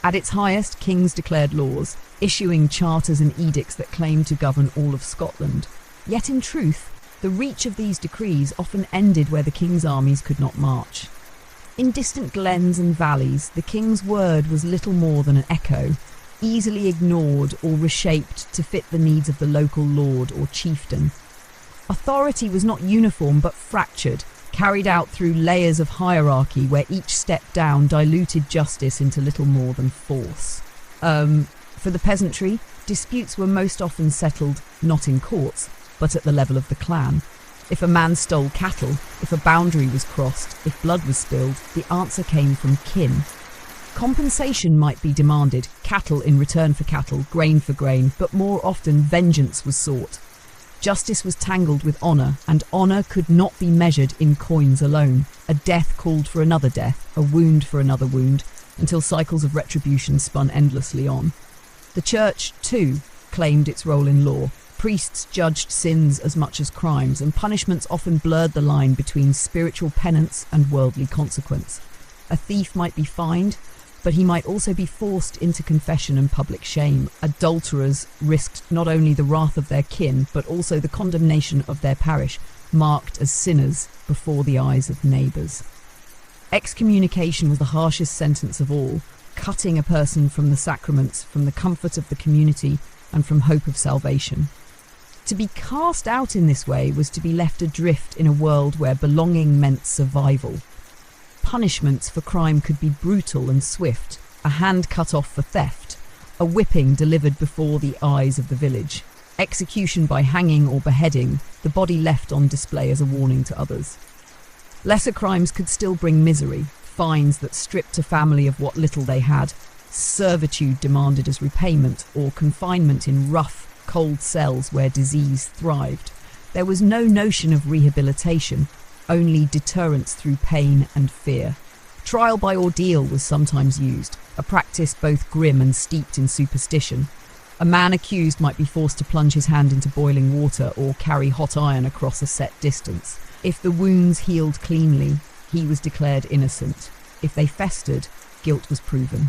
At its highest, kings declared laws, issuing charters and edicts that claimed to govern all of Scotland. Yet in truth, the reach of these decrees often ended where the king's armies could not march. In distant glens and valleys, the king's word was little more than an echo, easily ignored or reshaped to fit the needs of the local lord or chieftain. Authority was not uniform but fractured, carried out through layers of hierarchy where each step down diluted justice into little more than force. For the peasantry, disputes were most often settled not in courts, but at the level of the clan. If a man stole cattle, if a boundary was crossed, if blood was spilled, the answer came from kin. Compensation might be demanded, cattle in return for cattle, grain for grain, but more often vengeance was sought. Justice was tangled with honour, and honour could not be measured in coins alone. A death called for another death, a wound for another wound, until cycles of retribution spun endlessly on. The church, too, claimed its role in law. Priests judged sins as much as crimes, and punishments often blurred the line between spiritual penance and worldly consequence. A thief might be fined, but he might also be forced into confession and public shame. Adulterers risked not only the wrath of their kin, but also the condemnation of their parish, marked as sinners before the eyes of neighbours. Excommunication was the harshest sentence of all, cutting a person from the sacraments, from the comfort of the community, and from hope of salvation. To be cast out in this way was to be left adrift in a world where belonging meant survival. Punishments for crime could be brutal and swift, a hand cut off for theft, a whipping delivered before the eyes of the village, execution by hanging or beheading, the body left on display as a warning to others. Lesser crimes could still bring misery, fines that stripped a family of what little they had, servitude demanded as repayment, or confinement in rough, cold cells where disease thrived. There was no notion of rehabilitation, only deterrence through pain and fear. Trial by ordeal was sometimes used, a practice both grim and steeped in superstition. A man accused might be forced to plunge his hand into boiling water or carry hot iron across a set distance. If the wounds healed cleanly, he was declared innocent. If they festered, guilt was proven.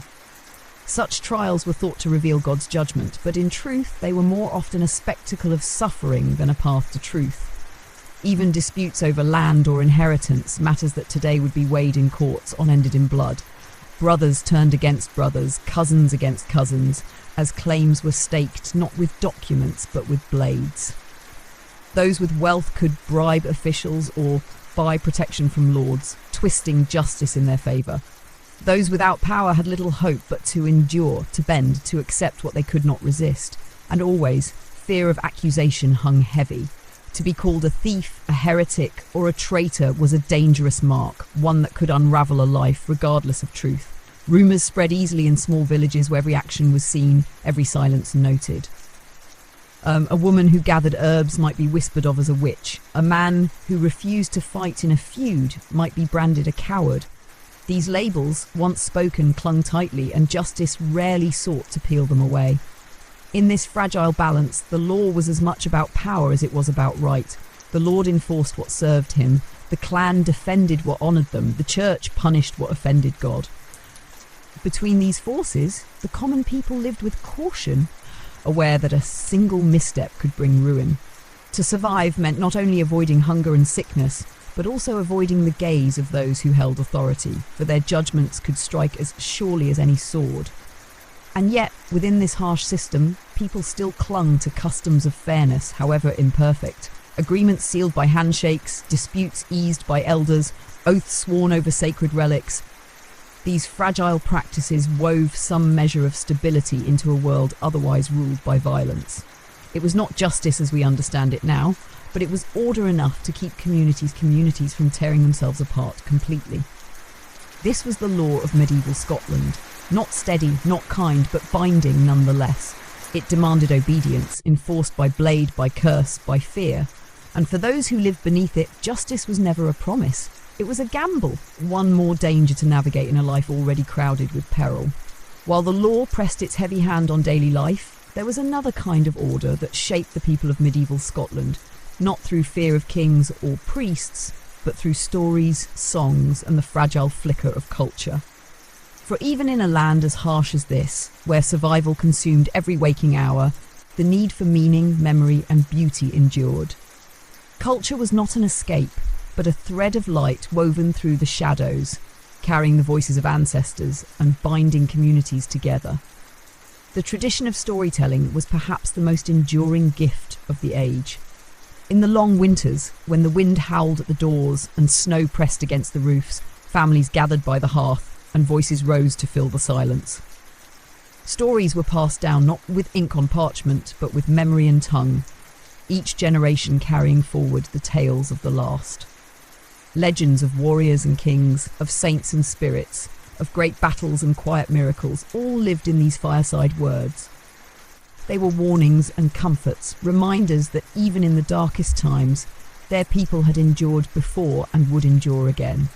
Such trials were thought to reveal God's judgment, but in truth they were more often a spectacle of suffering than a path to truth. Even disputes over land or inheritance, matters that today would be weighed in courts, ended in blood. Brothers turned against brothers, cousins against cousins, as claims were staked not with documents but with blades. Those with wealth could bribe officials or buy protection from lords, twisting justice in their favour. Those without power had little hope but to endure, to bend, to accept what they could not resist. And always, fear of accusation hung heavy. To be called a thief, a heretic, or a traitor was a dangerous mark, one that could unravel a life regardless of truth. Rumours spread easily in small villages where every action was seen, every silence noted. A woman who gathered herbs might be whispered of as a witch. A man who refused to fight in a feud might be branded a coward. These labels, once spoken, clung tightly, and justice rarely sought to peel them away. In this fragile balance, the law was as much about power as it was about right. The lord enforced what served him, the clan defended what honoured them, the church punished what offended God. Between these forces, the common people lived with caution, aware that a single misstep could bring ruin. To survive meant not only avoiding hunger and sickness, but also avoiding the gaze of those who held authority, for their judgments could strike as surely as any sword. And yet, within this harsh system, people still clung to customs of fairness, however imperfect. Agreements sealed by handshakes, disputes eased by elders, oaths sworn over sacred relics. These fragile practices wove some measure of stability into a world otherwise ruled by violence. It was not justice as we understand it now, but it was order enough to keep communities from tearing themselves apart completely. This was the law of medieval Scotland. Not steady, not kind, but binding nonetheless. It demanded obedience, enforced by blade, by curse, by fear. And for those who lived beneath it, justice was never a promise. It was a gamble, one more danger to navigate in a life already crowded with peril. While the law pressed its heavy hand on daily life, there was another kind of order that shaped the people of medieval Scotland, not through fear of kings or priests, but through stories, songs, and the fragile flicker of culture. For even in a land as harsh as this, where survival consumed every waking hour, the need for meaning, memory, and beauty endured. Culture was not an escape, but a thread of light woven through the shadows, carrying the voices of ancestors and binding communities together. The tradition of storytelling was perhaps the most enduring gift of the age. In the long winters, when the wind howled at the doors and snow pressed against the roofs, families gathered by the hearth and voices rose to fill the silence. Stories were passed down not with ink on parchment, but with memory and tongue, each generation carrying forward the tales of the last. Legends of warriors and kings, of saints and spirits, of great battles and quiet miracles, all lived in these fireside words. They were warnings and comforts, reminders that even in the darkest times, their people had endured before and would endure again.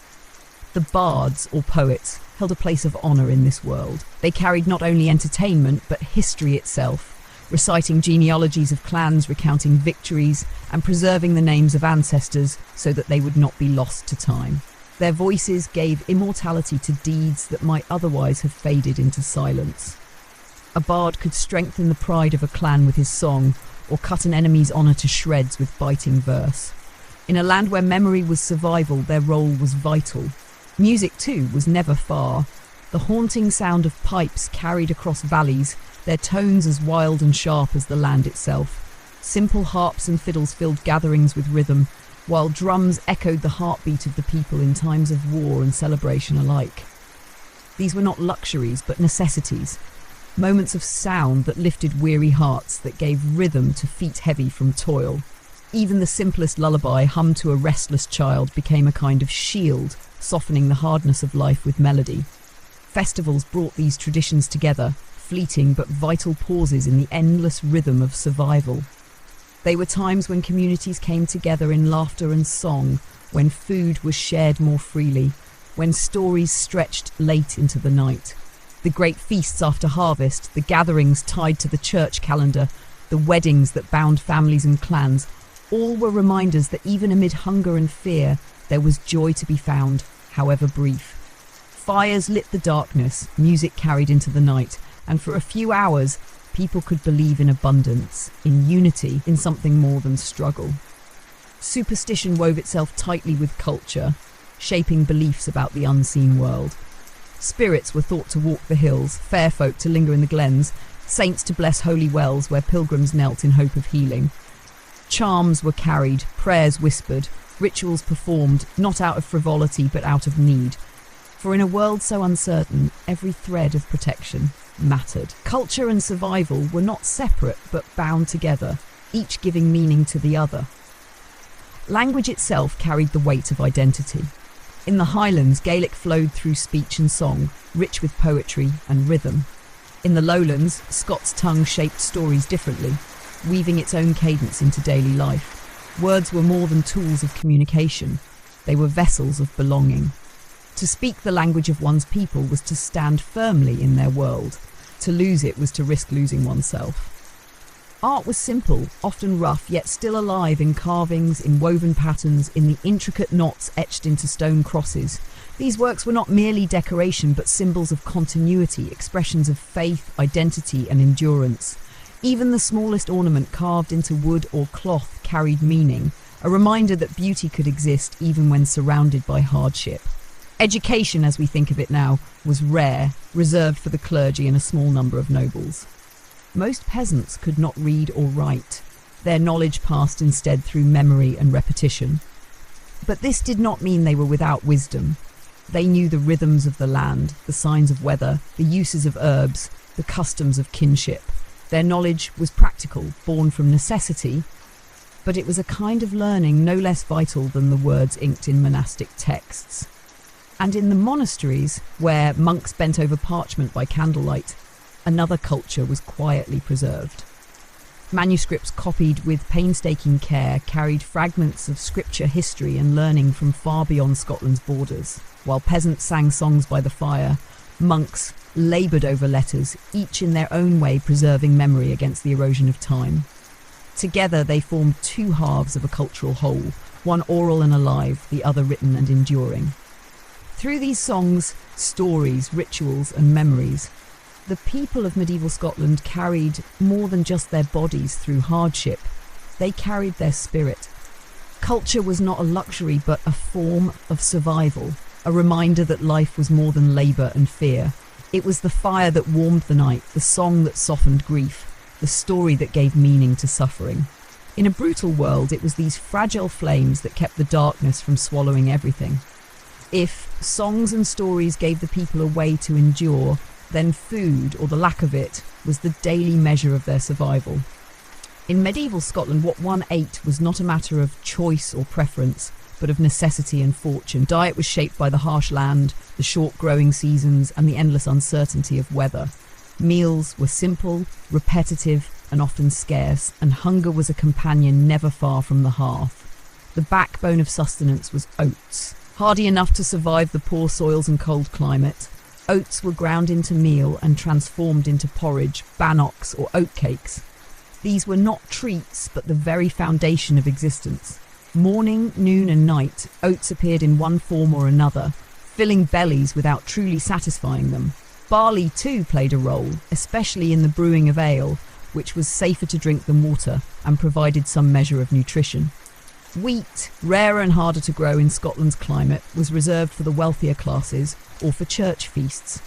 The bards, or poets, held a place of honour in this world. They carried not only entertainment, but history itself, reciting genealogies of clans, recounting victories, and preserving the names of ancestors so that they would not be lost to time. Their voices gave immortality to deeds that might otherwise have faded into silence. A bard could strengthen the pride of a clan with his song, or cut an enemy's honour to shreds with biting verse. In a land where memory was survival, their role was vital. Music, too, was never far. The haunting sound of pipes carried across valleys, their tones as wild and sharp as the land itself. Simple harps and fiddles filled gatherings with rhythm, while drums echoed the heartbeat of the people in times of war and celebration alike. These were not luxuries, but necessities. Moments of sound that lifted weary hearts, that gave rhythm to feet heavy from toil. Even the simplest lullaby hummed to a restless child became a kind of shield, softening the hardness of life with melody. Festivals brought these traditions together, fleeting but vital pauses in the endless rhythm of survival. They were times when communities came together in laughter and song, when food was shared more freely, when stories stretched late into the night. The great feasts after harvest, the gatherings tied to the church calendar, the weddings that bound families and clans, all were reminders that even amid hunger and fear, there was joy to be found, however brief. Fires lit the darkness, music carried into the night, and for a few hours, people could believe in abundance, in unity, in something more than struggle. Superstition wove itself tightly with culture, shaping beliefs about the unseen world. Spirits were thought to walk the hills, fair folk to linger in the glens, saints to bless holy wells where pilgrims knelt in hope of healing. Charms were carried, prayers whispered, rituals performed, not out of frivolity but out of need. For in a world so uncertain, every thread of protection mattered. Culture and survival were not separate but bound together, each giving meaning to the other. Language itself carried the weight of identity. In the highlands, Gaelic flowed through speech and song, rich with poetry and rhythm. In the lowlands, Scots tongue shaped stories differently, weaving its own cadence into daily life. Words were more than tools of communication. They were vessels of belonging. To speak the language of one's people was to stand firmly in their world. To lose it was to risk losing oneself. Art was simple, often rough, yet still alive in carvings, in woven patterns, in the intricate knots etched into stone crosses. These works were not merely decoration, but symbols of continuity, expressions of faith, identity, and endurance. Even the smallest ornament carved into wood or cloth carried meaning, a reminder that beauty could exist even when surrounded by hardship. Education, as we think of it now, was rare, reserved for the clergy and a small number of nobles. Most peasants could not read or write. Their knowledge passed instead through memory and repetition. But this did not mean they were without wisdom. They knew the rhythms of the land, the signs of weather, the uses of herbs, the customs of kinship. Their knowledge was practical, born from necessity, but it was a kind of learning no less vital than the words inked in monastic texts. And in the monasteries, where monks bent over parchment by candlelight, another culture was quietly preserved. Manuscripts copied with painstaking care carried fragments of scripture, history and learning from far beyond Scotland's borders. While peasants sang songs by the fire, monks laboured over letters, each in their own way preserving memory against the erosion of time. Together they formed two halves of a cultural whole, one oral and alive, the other written and enduring. Through these songs, stories, rituals and memories, the people of medieval Scotland carried more than just their bodies through hardship. They carried their spirit. Culture was not a luxury but a form of survival. a reminder that life was more than labor and fear. It was the fire that warmed the night, the song that softened grief, the story that gave meaning to suffering. In a brutal world, it was these fragile flames that kept the darkness from swallowing everything. If songs and stories gave the people a way to endure, then food, or the lack of it, was the daily measure of their survival. In medieval Scotland, what one ate was not a matter of choice or preference, but of necessity and fortune. Diet was shaped by the harsh land, the short growing seasons, and the endless uncertainty of weather. Meals were simple, repetitive, and often scarce, and hunger was a companion never far from the hearth. The backbone of sustenance was oats. Hardy enough to survive the poor soils and cold climate, oats were ground into meal and transformed into porridge, bannocks, or oatcakes. These were not treats, but the very foundation of existence. Morning, noon, and night, oats appeared in one form or another, filling bellies without truly satisfying them. Barley, too, played a role, especially in the brewing of ale, which was safer to drink than water and provided some measure of nutrition. Wheat, rarer and harder to grow in Scotland's climate, was reserved for the wealthier classes or for church feasts.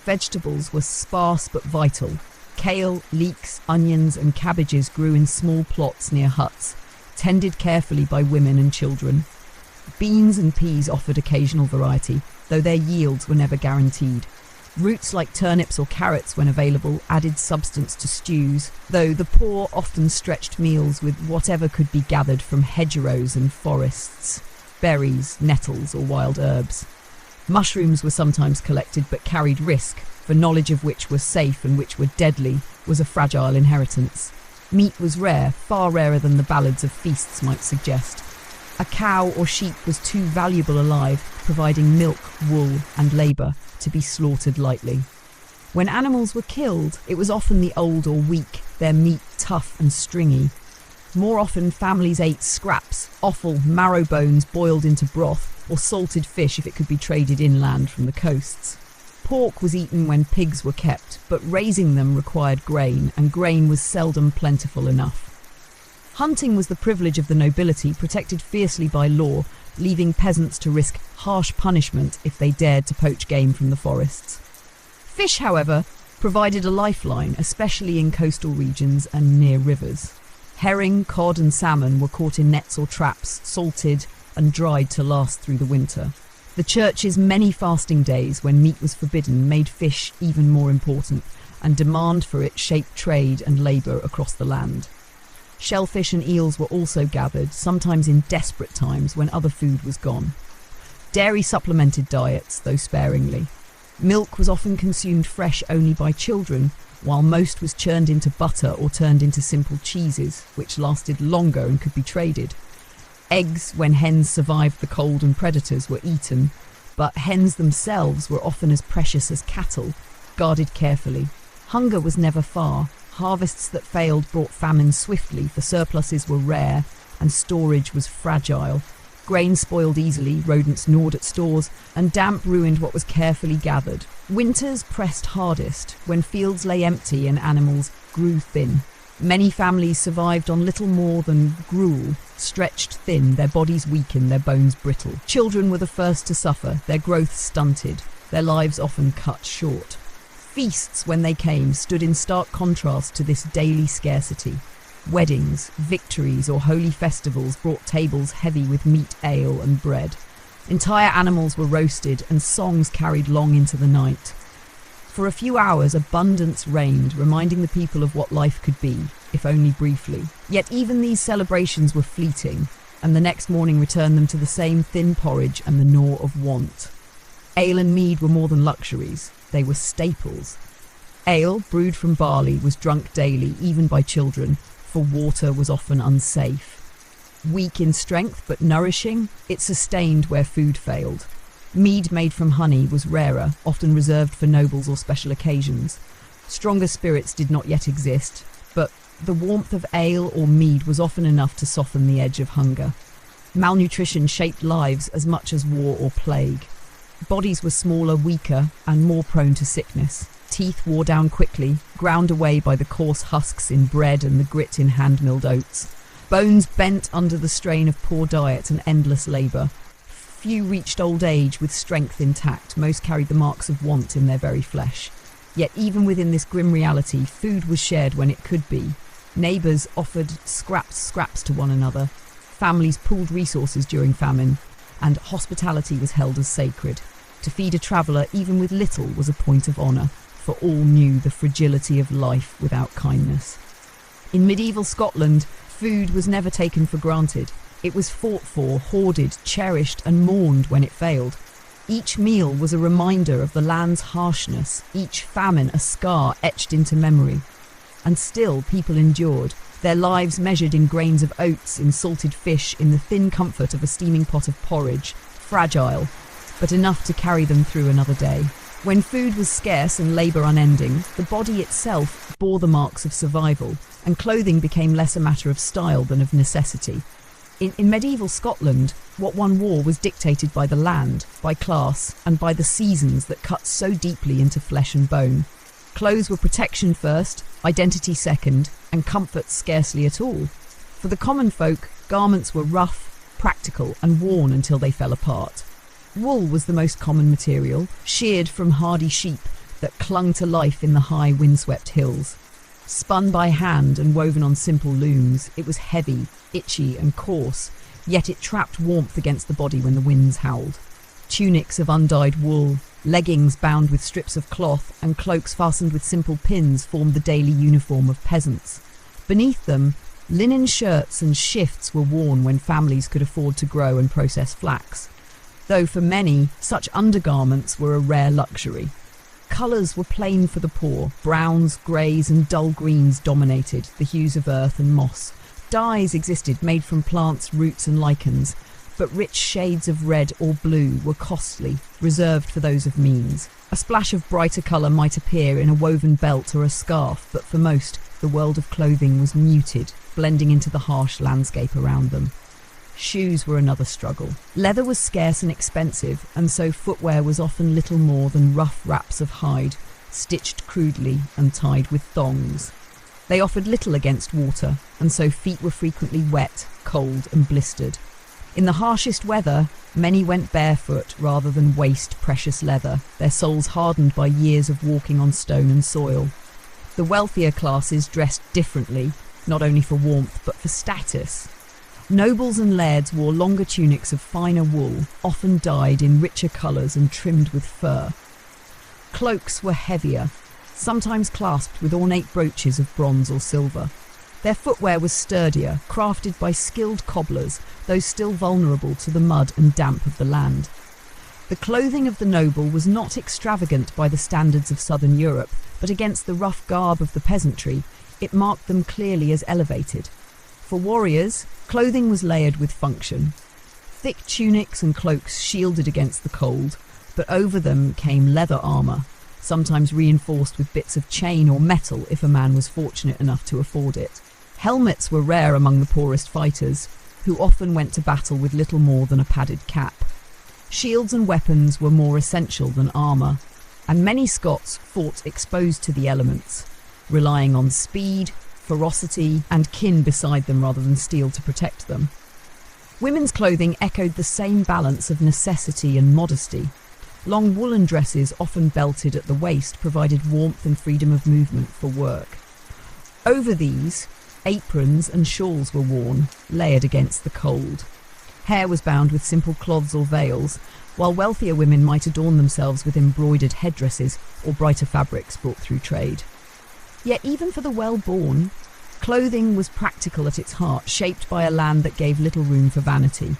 Vegetables were sparse but vital. Kale, leeks, onions, and cabbages grew in small plots near huts, tended carefully by women and children. Beans and peas offered occasional variety, though their yields were never guaranteed. Roots like turnips or carrots, when available, added substance to stews, though the poor often stretched meals with whatever could be gathered from hedgerows and forests, berries, nettles, or wild herbs. Mushrooms were sometimes collected but carried risk, for knowledge of which were safe and which were deadly was a fragile inheritance. Meat was rare, far rarer than the ballads of feasts might suggest. A cow or sheep was too valuable alive, providing milk, wool, and labour, to be slaughtered lightly. When animals were killed, it was often the old or weak, their meat tough and stringy. More often, families ate scraps, offal, marrow bones boiled into broth, or salted fish if it could be traded inland from the coasts. Pork was eaten when pigs were kept, but raising them required grain, and grain was seldom plentiful enough. Hunting was the privilege of the nobility, protected fiercely by law, leaving peasants to risk harsh punishment if they dared to poach game from the forests. Fish, however, provided a lifeline, especially in coastal regions and near rivers. Herring, cod, and salmon were caught in nets or traps, salted, and dried to last through the winter. The church's many fasting days, when meat was forbidden, made fish even more important, and demand for it shaped trade and labour across the land. Shellfish and eels were also gathered, sometimes in desperate times when other food was gone. Dairy supplemented diets, though sparingly. Milk was often consumed fresh only by children, while most was churned into butter or turned into simple cheeses, which lasted longer and could be traded. Eggs, when hens survived the cold and predators, were eaten, but hens themselves were often as precious as cattle, guarded carefully. Hunger was never far. Harvests that failed brought famine swiftly, for surpluses were rare and storage was fragile. Grain spoiled easily, rodents gnawed at stores, and damp ruined what was carefully gathered. Winters pressed hardest, when fields lay empty and animals grew thin. Many families survived on little more than gruel, stretched thin, their bodies weakened, their bones brittle. Children were the first to suffer, their growth stunted, their lives often cut short. Feasts, when they came, stood in stark contrast to this daily scarcity. Weddings, victories, or holy festivals brought tables heavy with meat, ale, and bread. Entire animals were roasted, and songs carried long into the night. For a few hours, abundance reigned, reminding the people of what life could be, if only briefly. Yet even these celebrations were fleeting, and the next morning returned them to the same thin porridge and the gnaw of want. Ale and mead were more than luxuries, they were staples. Ale, brewed from barley, was drunk daily, even by children, for water was often unsafe. Weak in strength but nourishing, it sustained where food failed. Mead made from honey was rarer, often reserved for nobles or special occasions. Stronger spirits did not yet exist, but the warmth of ale or mead was often enough to soften the edge of hunger. Malnutrition shaped lives as much as war or plague. Bodies were smaller, weaker, and more prone to sickness. Teeth wore down quickly, ground away by the coarse husks in bread and the grit in hand-milled oats. Bones bent under the strain of poor diet and endless labour. Few reached old age with strength intact, most carried the marks of want in their very flesh. Yet even within this grim reality, food was shared when it could be. Neighbours offered scraps to one another. Families pooled resources during famine, and hospitality was held as sacred. To feed a traveller, even with little, was a point of honour, for all knew the fragility of life without kindness. In medieval Scotland, food was never taken for granted. It was fought for, hoarded, cherished, and mourned when it failed. Each meal was a reminder of the land's harshness, each famine a scar etched into memory. And still people endured, their lives measured in grains of oats, in salted fish, in the thin comfort of a steaming pot of porridge, fragile, but enough to carry them through another day. When food was scarce and labour unending, the body itself bore the marks of survival, and clothing became less a matter of style than of necessity. In medieval Scotland, what one wore was dictated by the land, by class, and by the seasons that cut so deeply into flesh and bone. Clothes were protection first, identity second, and comfort scarcely at all. For the common folk, garments were rough, practical, and worn until they fell apart. Wool was the most common material, sheared from hardy sheep that clung to life in the high windswept hills. Spun by hand and woven on simple looms, it was heavy, itchy and coarse, yet it trapped warmth against the body when the winds howled. Tunics of undyed wool, leggings bound with strips of cloth, and cloaks fastened with simple pins formed the daily uniform of peasants. Beneath them, linen shirts and shifts were worn when families could afford to grow and process flax, though for many, such undergarments were a rare luxury. Colours were plain for the poor. Browns, greys and dull greens dominated, the hues of earth and moss. Dyes existed made from plants, roots and lichens, but rich shades of red or blue were costly, reserved for those of means. A splash of brighter colour might appear in a woven belt or a scarf, but for most, the world of clothing was muted, blending into the harsh landscape around them. Shoes were another struggle. Leather was scarce and expensive, and so footwear was often little more than rough wraps of hide, stitched crudely and tied with thongs. They offered little against water, and so feet were frequently wet, cold and blistered. In the harshest weather, many went barefoot rather than waste precious leather, their soles hardened by years of walking on stone and soil. The wealthier classes dressed differently, not only for warmth but for status. Nobles and lairds wore longer tunics of finer wool, often dyed in richer colours and trimmed with fur. Cloaks were heavier, sometimes clasped with ornate brooches of bronze or silver. Their footwear was sturdier, crafted by skilled cobblers, though still vulnerable to the mud and damp of the land. The clothing of the noble was not extravagant by the standards of southern Europe, but against the rough garb of the peasantry, it marked them clearly as elevated. For warriors, clothing was layered with function. Thick tunics and cloaks shielded against the cold, but over them came leather armour, sometimes reinforced with bits of chain or metal if a man was fortunate enough to afford it. Helmets were rare among the poorest fighters, who often went to battle with little more than a padded cap. Shields and weapons were more essential than armour, and many Scots fought exposed to the elements, relying on speed, ferocity and kin beside them rather than steel to protect them. Women's clothing echoed the same balance of necessity and modesty. Long woolen dresses, often belted at the waist, provided warmth and freedom of movement for work. Over these, aprons and shawls were worn, layered against the cold. Hair was bound with simple cloths or veils, while wealthier women might adorn themselves with embroidered headdresses or brighter fabrics brought through trade. Yet even for the well-born, clothing was practical at its heart, shaped by a land that gave little room for vanity.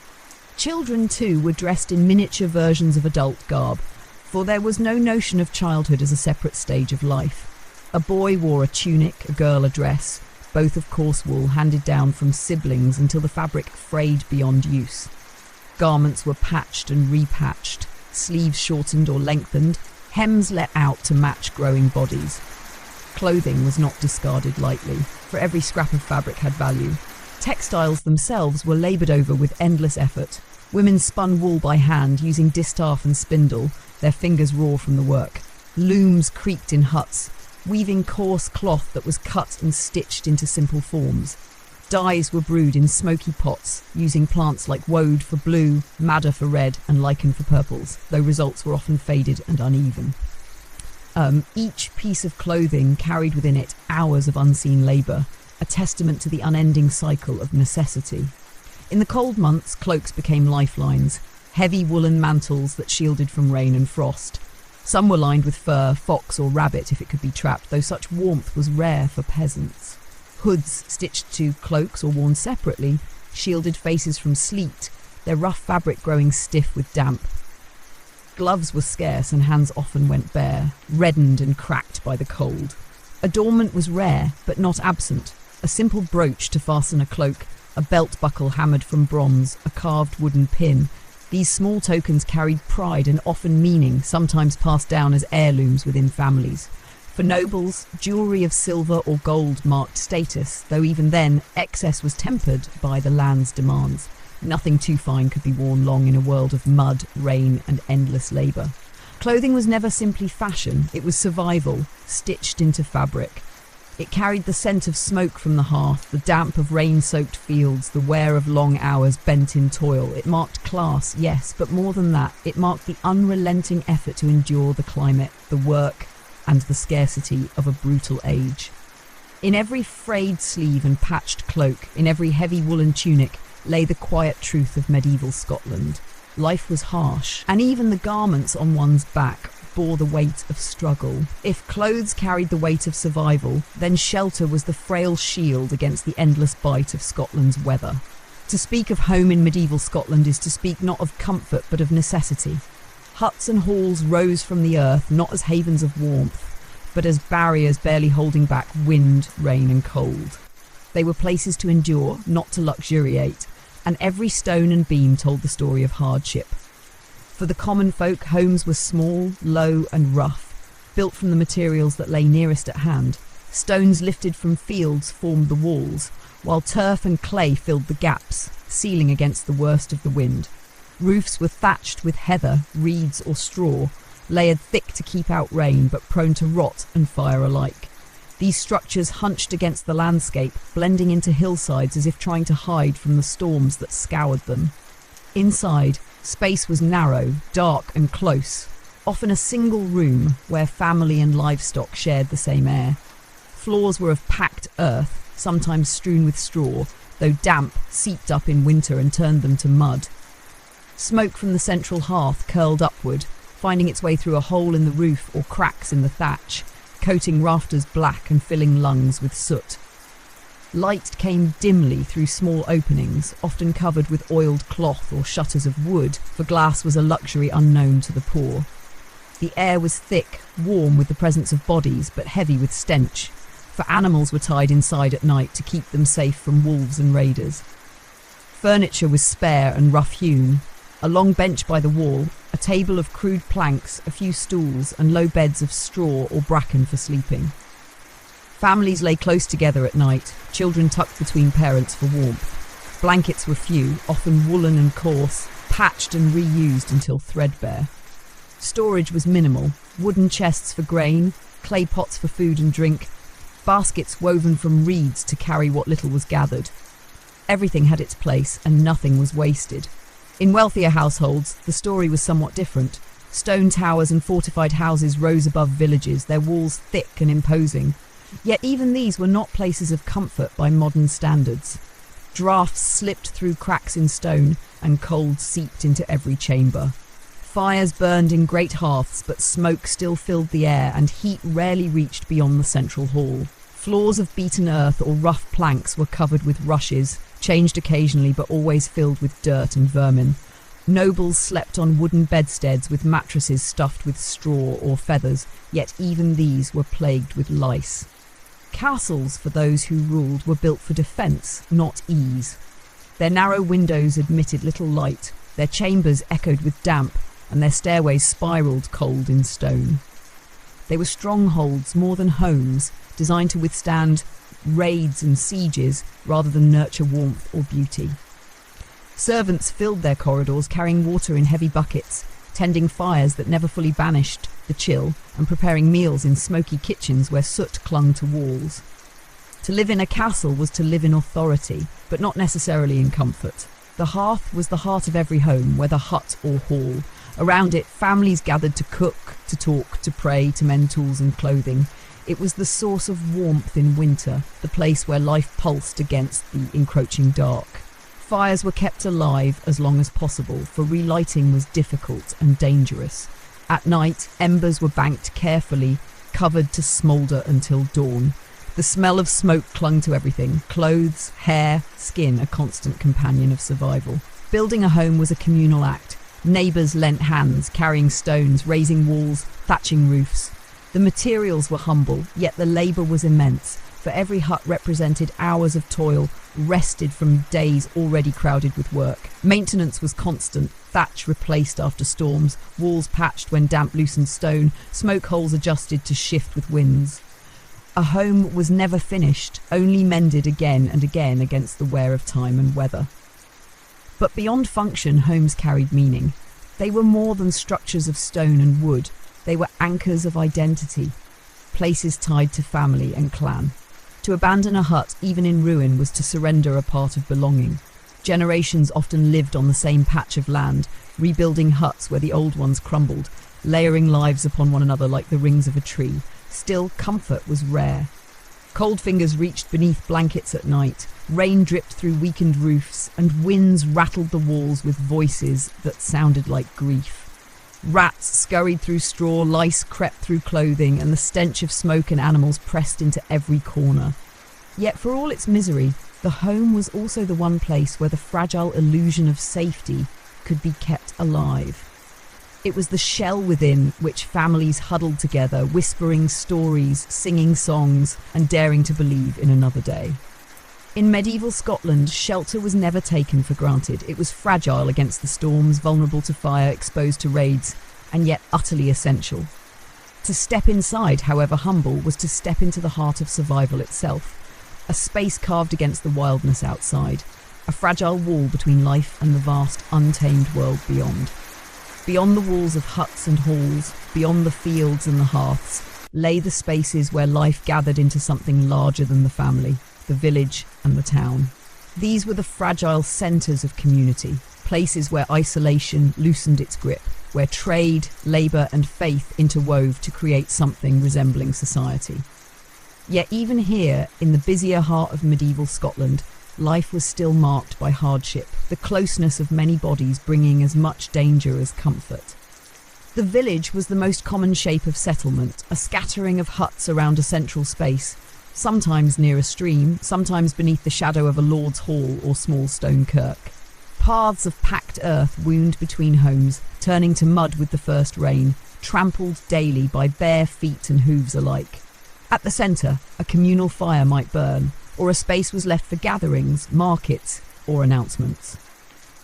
Children, too, were dressed in miniature versions of adult garb, for there was no notion of childhood as a separate stage of life. A boy wore a tunic, a girl a dress, both of coarse wool handed down from siblings until the fabric frayed beyond use. Garments were patched and repatched, sleeves shortened or lengthened, hems let out to match growing bodies. Clothing was not discarded lightly, for every scrap of fabric had value. Textiles themselves were laboured over with endless effort. Women spun wool by hand using distaff and spindle, their fingers raw from the work. Looms creaked in huts, weaving coarse cloth that was cut and stitched into simple forms. Dyes were brewed in smoky pots, using plants like woad for blue, madder for red, and lichen for purples, though results were often faded and uneven. Each piece of clothing carried within it hours of unseen labour, a testament to the unending cycle of necessity. In the cold months, cloaks became lifelines, heavy woolen mantles that shielded from rain and frost. Some were lined with fur, fox or rabbit if it could be trapped, though such warmth was rare for peasants. Hoods stitched to cloaks or worn separately shielded faces from sleet, their rough fabric growing stiff with damp. Gloves were scarce and hands often went bare, reddened and cracked by the cold. Adornment was rare, but not absent. A simple brooch to fasten a cloak, a belt buckle hammered from bronze, a carved wooden pin. These small tokens carried pride and often meaning, sometimes passed down as heirlooms within families. For nobles, jewellery of silver or gold marked status, though even then, excess was tempered by the land's demands. Nothing too fine could be worn long in a world of mud, rain, and endless labour. Clothing was never simply fashion, it was survival, stitched into fabric. It carried the scent of smoke from the hearth, the damp of rain-soaked fields, the wear of long hours bent in toil. It marked class, yes, but more than that, it marked the unrelenting effort to endure the climate, the work, and the scarcity of a brutal age. In every frayed sleeve and patched cloak, in every heavy woolen tunic, lay the quiet truth of medieval Scotland. Life was harsh, and even the garments on one's back bore the weight of struggle. If clothes carried the weight of survival, then shelter was the frail shield against the endless bite of Scotland's weather. To speak of home in medieval Scotland is to speak not of comfort but of necessity. Huts and halls rose from the earth not as havens of warmth, but as barriers barely holding back wind, rain and cold. They were places to endure, not to luxuriate, and every stone and beam told the story of hardship. For the common folk, homes were small, low and rough, built from the materials that lay nearest at hand. Stones lifted from fields formed the walls, while turf and clay filled the gaps, sealing against the worst of the wind. Roofs were thatched with heather, reeds or straw, layered thick to keep out rain but prone to rot and fire alike. These structures hunched against the landscape, blending into hillsides as if trying to hide from the storms that scoured them. Inside, space was narrow, dark and close, often a single room where family and livestock shared the same air. Floors were of packed earth, sometimes strewn with straw, though damp seeped up in winter and turned them to mud. Smoke from the central hearth curled upward, finding its way through a hole in the roof or cracks in the thatch, coating rafters black and filling lungs with soot. Light came dimly through small openings, often covered with oiled cloth or shutters of wood, for glass was a luxury unknown to the poor. The air was thick, warm with the presence of bodies, but heavy with stench, for animals were tied inside at night to keep them safe from wolves and raiders. Furniture was spare and rough-hewn. A long bench by the wall, a table of crude planks, a few stools, and low beds of straw or bracken for sleeping. Families lay close together at night, children tucked between parents for warmth. Blankets were few, often woolen and coarse, patched and reused until threadbare. Storage was minimal, wooden chests for grain, clay pots for food and drink, baskets woven from reeds to carry what little was gathered. Everything had its place and nothing was wasted. In wealthier households, the story was somewhat different. Stone towers and fortified houses rose above villages, their walls thick and imposing. Yet even these were not places of comfort by modern standards. Draughts slipped through cracks in stone, and cold seeped into every chamber. Fires burned in great hearths, but smoke still filled the air, and heat rarely reached beyond the central hall. Floors of beaten earth or rough planks were covered with rushes, changed occasionally but always filled with dirt and vermin. Nobles slept on wooden bedsteads with mattresses stuffed with straw or feathers, yet even these were plagued with lice. Castles, for those who ruled, were built for defence, not ease. Their narrow windows admitted little light, their chambers echoed with damp, and their stairways spiralled cold in stone. They were strongholds more than homes, designed to withstand raids and sieges rather than nurture warmth or beauty. Servants filled their corridors carrying water in heavy buckets, tending fires that never fully banished the chill, and preparing meals in smoky kitchens where soot clung to walls. To live in a castle was to live in authority, but not necessarily in comfort. The hearth was the heart of every home, whether hut or hall. Around it, families gathered to cook, to talk, to pray, to mend tools and clothing. It was the source of warmth in winter, the place where life pulsed against the encroaching dark. Fires were kept alive as long as possible, for relighting was difficult and dangerous. At night, embers were banked carefully, covered to smoulder until dawn. The smell of smoke clung to everything: clothes, hair, skin, a constant companion of survival. Building a home was a communal act. Neighbours lent hands, carrying stones, raising walls, thatching roofs. The materials were humble, yet the labour was immense, for every hut represented hours of toil, wrested from days already crowded with work. Maintenance was constant, thatch replaced after storms, walls patched when damp loosened stone, smoke holes adjusted to shift with winds. A home was never finished, only mended again and again against the wear of time and weather. But beyond function, homes carried meaning. They were more than structures of stone and wood. They were anchors of identity, places tied to family and clan. To abandon a hut, even in ruin, was to surrender a part of belonging. Generations often lived on the same patch of land, rebuilding huts where the old ones crumbled, layering lives upon one another like the rings of a tree. Still, comfort was rare. Cold fingers reached beneath blankets at night, rain dripped through weakened roofs, and winds rattled the walls with voices that sounded like grief. Rats scurried through straw, lice crept through clothing, and the stench of smoke and animals pressed into every corner. Yet for all its misery, the home was also the one place where the fragile illusion of safety could be kept alive. It was the shell within which families huddled together, whispering stories, singing songs, and daring to believe in another day. In medieval Scotland, shelter was never taken for granted. It was fragile against the storms, vulnerable to fire, exposed to raids, and yet utterly essential. To step inside, however humble, was to step into the heart of survival itself. A space carved against the wildness outside, a fragile wall between life and the vast, untamed world beyond. Beyond the walls of huts and halls, beyond the fields and the hearths, lay the spaces where life gathered into something larger than the family, the village and the town. These were the fragile centres of community, places where isolation loosened its grip, where trade, labour and faith interwove to create something resembling society. Yet even here, in the busier heart of medieval Scotland, life was still marked by hardship, the closeness of many bodies bringing as much danger as comfort. The village was the most common shape of settlement, a scattering of huts around a central space, sometimes near a stream, sometimes beneath the shadow of a lord's hall or small stone kirk. Paths of packed earth wound between homes, turning to mud with the first rain, trampled daily by bare feet and hooves alike. At the centre, a communal fire might burn, or a space was left for gatherings, markets, or announcements.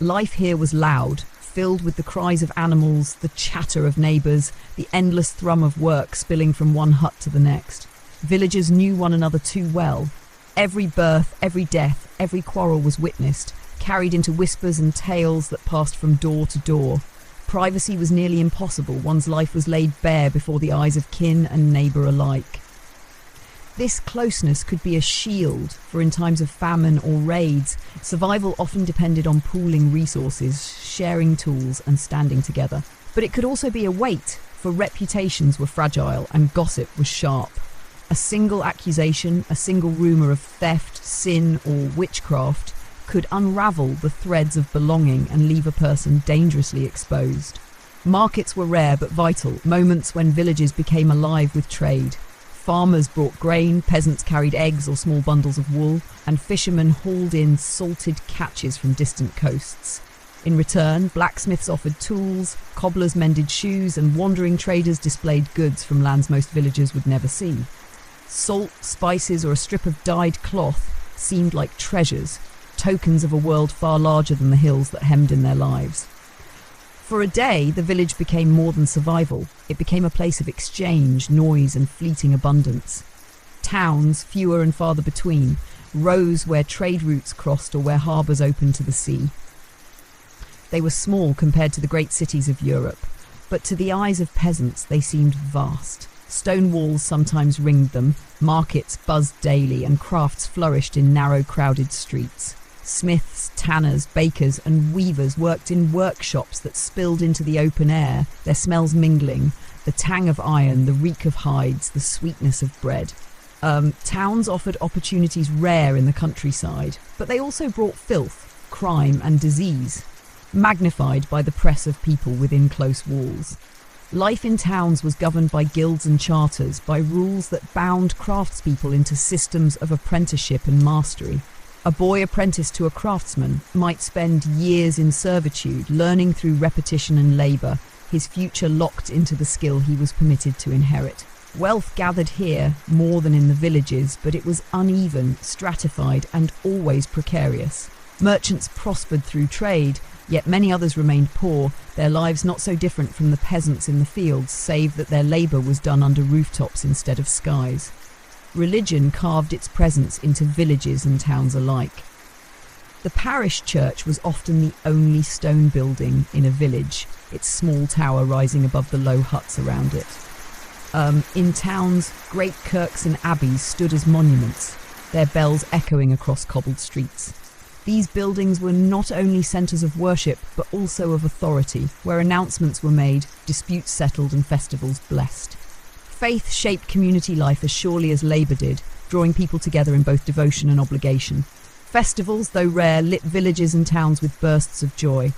Life here was loud, filled with the cries of animals, the chatter of neighbours, the endless thrum of work spilling from one hut to the next. Villagers knew one another too well. Every birth, every death, every quarrel was witnessed, carried into whispers and tales that passed from door to door. Privacy was nearly impossible. One's life was laid bare before the eyes of kin and neighbour alike. This closeness could be a shield, for in times of famine or raids, survival often depended on pooling resources, sharing tools and standing together. But it could also be a weight, for reputations were fragile and gossip was sharp. A single accusation, a single rumour of theft, sin or witchcraft could unravel the threads of belonging and leave a person dangerously exposed. Markets were rare but vital, moments when villages became alive with trade. Farmers brought grain, peasants carried eggs or small bundles of wool, and fishermen hauled in salted catches from distant coasts. In return, blacksmiths offered tools, cobblers mended shoes, and wandering traders displayed goods from lands most villagers would never see. Salt, spices, or a strip of dyed cloth seemed like treasures, tokens of a world far larger than the hills that hemmed in their lives. For a day, the village became more than survival. It became a place of exchange, noise, and fleeting abundance. Towns, fewer and farther between, rose where trade routes crossed or where harbours opened to the sea. They were small compared to the great cities of Europe, but to the eyes of peasants they seemed vast. Stone walls sometimes ringed them, markets buzzed daily, and crafts flourished in narrow, crowded streets. Smiths, tanners, bakers, and weavers worked in workshops that spilled into the open air, their smells mingling, the tang of iron, the reek of hides, the sweetness of bread. Towns offered opportunities rare in the countryside, but they also brought filth, crime, and disease, magnified by the press of people within close walls. Life in towns was governed by guilds and charters, by rules that bound craftspeople into systems of apprenticeship and mastery. A boy apprenticed to a craftsman might spend years in servitude, learning through repetition and labour, his future locked into the skill he was permitted to inherit. Wealth gathered here more than in the villages, but it was uneven, stratified, and always precarious. Merchants prospered through trade, yet many others remained poor, their lives not so different from the peasants in the fields, save that their labour was done under rooftops instead of skies. Religion carved its presence into villages and towns alike. The parish church was often the only stone building in a village, its small tower rising above the low huts around it. In towns, great kirks and abbeys stood as monuments, their bells echoing across cobbled streets. These buildings were not only centres of worship, but also of authority, where announcements were made, disputes settled, and festivals blessed. Faith shaped community life as surely as labour did, drawing people together in both devotion and obligation. Festivals, though rare, lit villages and towns with bursts of joy.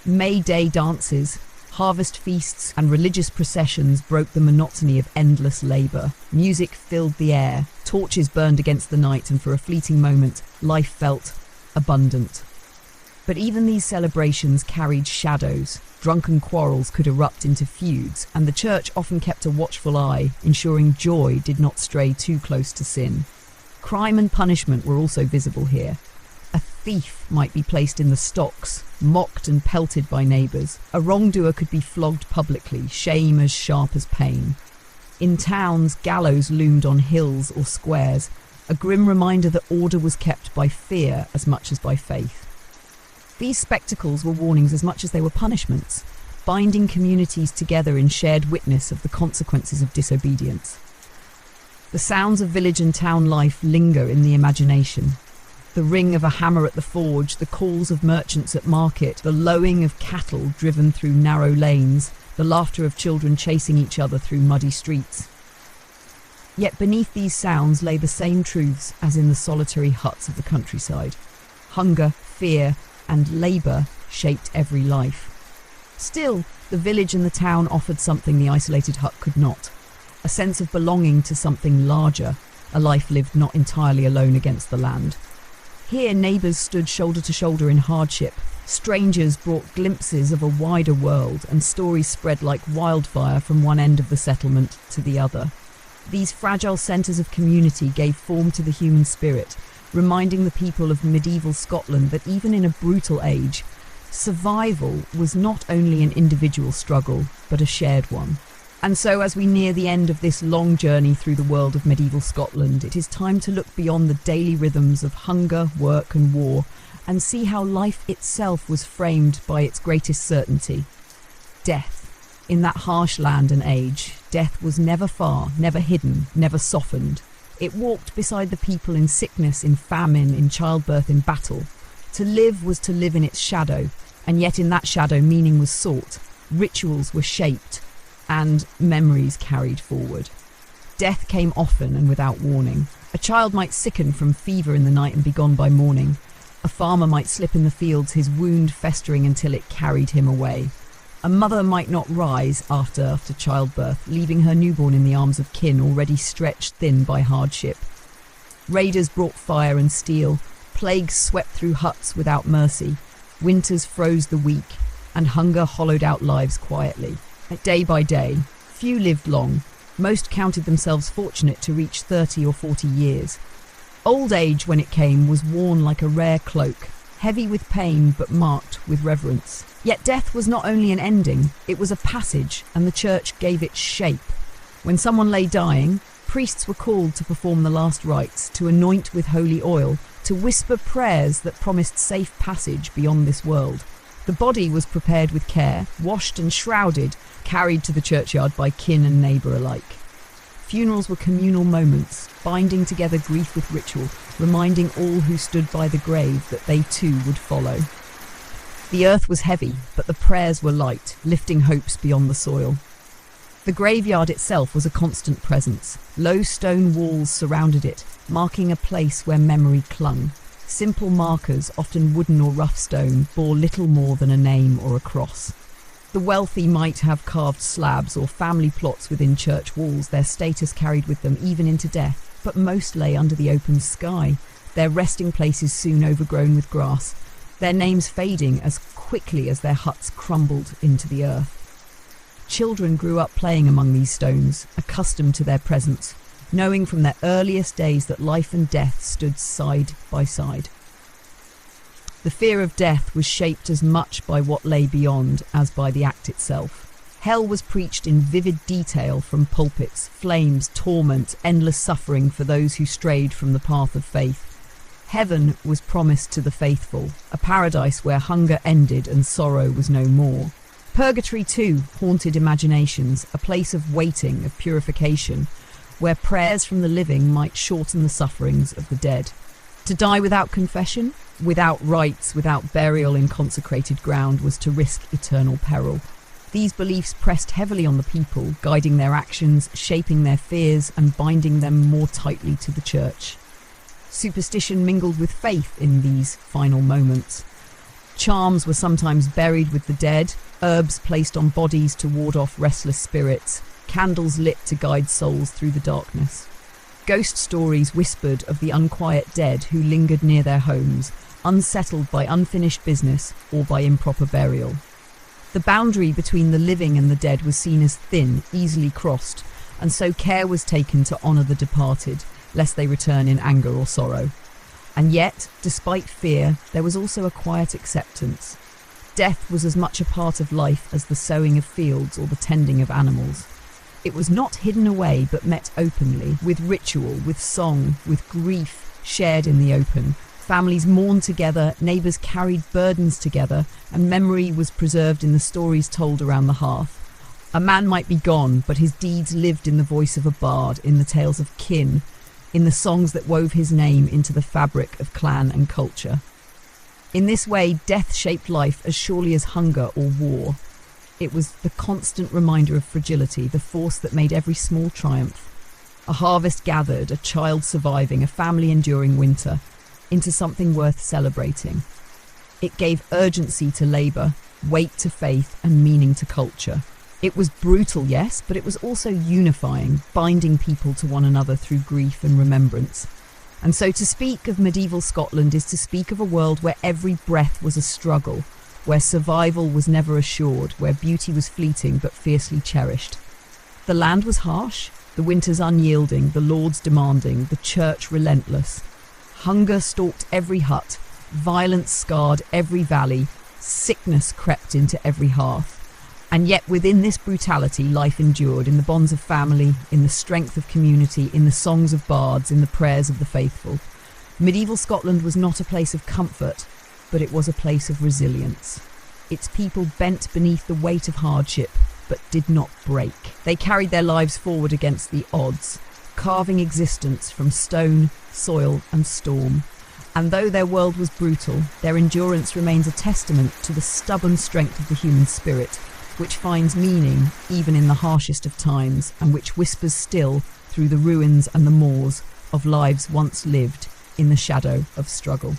May Day dances, harvest feasts, and religious processions broke the monotony of endless labour. Music filled the air, torches burned against the night, and for a fleeting moment, life felt abundant. But even these celebrations carried shadows. Drunken quarrels could erupt into feuds, and the church often kept a watchful eye, ensuring joy did not stray too close to sin. Crime and punishment were also visible here. A thief might be placed in the stocks, mocked and pelted by neighbours. A wrongdoer could be flogged publicly, shame as sharp as pain. In towns, gallows loomed on hills or squares, a grim reminder that order was kept by fear as much as by faith. These spectacles were warnings as much as they were punishments, binding communities together in shared witness of the consequences of disobedience. The sounds of village and town life linger in the imagination. The ring of a hammer at the forge, the calls of merchants at market, the lowing of cattle driven through narrow lanes, the laughter of children chasing each other through muddy streets. Yet beneath these sounds lay the same truths as in the solitary huts of the countryside. Hunger, fear, and labour shaped every life. Still, the village and the town offered something the isolated hut could not. A sense of belonging to something larger, a life lived not entirely alone against the land. Here neighbours stood shoulder to shoulder in hardship. Strangers brought glimpses of a wider world, and stories spread like wildfire from one end of the settlement to the other. These fragile centres of community gave form to the human spirit, reminding the people of medieval Scotland that even in a brutal age, survival was not only an individual struggle, but a shared one. And so as we near the end of this long journey through the world of medieval Scotland, it is time to look beyond the daily rhythms of hunger, work and war, and see how life itself was framed by its greatest certainty: death. In that harsh land and age, death was never far, never hidden, never softened. It walked beside the people in sickness, in famine, in childbirth, in battle. To live was to live in its shadow, and yet in that shadow meaning was sought, rituals were shaped, and memories carried forward. Death came often and without warning. A child might sicken from fever in the night and be gone by morning. A farmer might slip in the fields, his wound festering until it carried him away. A mother might not rise after childbirth, leaving her newborn in the arms of kin already stretched thin by hardship. Raiders brought fire and steel, plagues swept through huts without mercy, winters froze the weak, and hunger hollowed out lives quietly. Day by day, few lived long. Most counted themselves fortunate to reach 30 or 40 years. Old age, when it came, was worn like a rare cloak, heavy with pain but marked with reverence. Yet death was not only an ending, it was a passage, and the church gave it shape. When someone lay dying, priests were called to perform the last rites, to anoint with holy oil, to whisper prayers that promised safe passage beyond this world. The body was prepared with care, washed and shrouded, carried to the churchyard by kin and neighbour alike. Funerals were communal moments, binding together grief with ritual, reminding all who stood by the grave that they too would follow. The earth was heavy, but the prayers were light, lifting hopes beyond the soil. The graveyard itself was a constant presence. Low stone walls surrounded it, marking a place where memory clung. Simple markers, often wooden or rough stone, bore little more than a name or a cross. The wealthy might have carved slabs or family plots within church walls, their status carried with them even into death, but most lay under the open sky, their resting places soon overgrown with grass, their names fading as quickly as their huts crumbled into the earth. Children grew up playing among these stones, accustomed to their presence, knowing from their earliest days that life and death stood side by side. The fear of death was shaped as much by what lay beyond as by the act itself. Hell was preached in vivid detail from pulpits, flames, torment, endless suffering for those who strayed from the path of faith. Heaven was promised to the faithful, a paradise where hunger ended and sorrow was no more. Purgatory, too, haunted imaginations, a place of waiting, of purification, where prayers from the living might shorten the sufferings of the dead. To die without confession, without rites, without burial in consecrated ground, was to risk eternal peril. These beliefs pressed heavily on the people, guiding their actions, shaping their fears, and binding them more tightly to the church. Superstition mingled with faith in these final moments. Charms were sometimes buried with the dead, herbs placed on bodies to ward off restless spirits, candles lit to guide souls through the darkness. Ghost stories whispered of the unquiet dead who lingered near their homes, unsettled by unfinished business or by improper burial. The boundary between the living and the dead was seen as thin, easily crossed, and so care was taken to honour the departed, lest they return in anger or sorrow. And yet, despite fear, there was also a quiet acceptance. Death was as much a part of life as the sowing of fields or the tending of animals. It was not hidden away but met openly, with ritual, with song, with grief shared in the open. Families mourned together, neighbours carried burdens together, and memory was preserved in the stories told around the hearth. A man might be gone, but his deeds lived in the voice of a bard, in the tales of kin, in the songs that wove his name into the fabric of clan and culture. In this way, death shaped life as surely as hunger or war. It was the constant reminder of fragility, the force that made every small triumph. A harvest gathered, a child surviving, a family enduring winter, into something worth celebrating. It gave urgency to labour, weight to faith, and meaning to culture. It was brutal, yes, but it was also unifying, binding people to one another through grief and remembrance. And so to speak of medieval Scotland is to speak of a world where every breath was a struggle, where survival was never assured, where beauty was fleeting but fiercely cherished. The land was harsh, the winters unyielding, the lords demanding, the church relentless. Hunger stalked every hut, violence scarred every valley, sickness crept into every hearth. And yet within this brutality, life endured in the bonds of family, in the strength of community, in the songs of bards, in the prayers of the faithful. Medieval Scotland was not a place of comfort, but it was a place of resilience. Its people bent beneath the weight of hardship, but did not break. They carried their lives forward against the odds, carving existence from stone, soil, and storm. And though their world was brutal, their endurance remains a testament to the stubborn strength of the human spirit, which finds meaning even in the harshest of times, and which whispers still through the ruins and the moors of lives once lived in the shadow of struggle.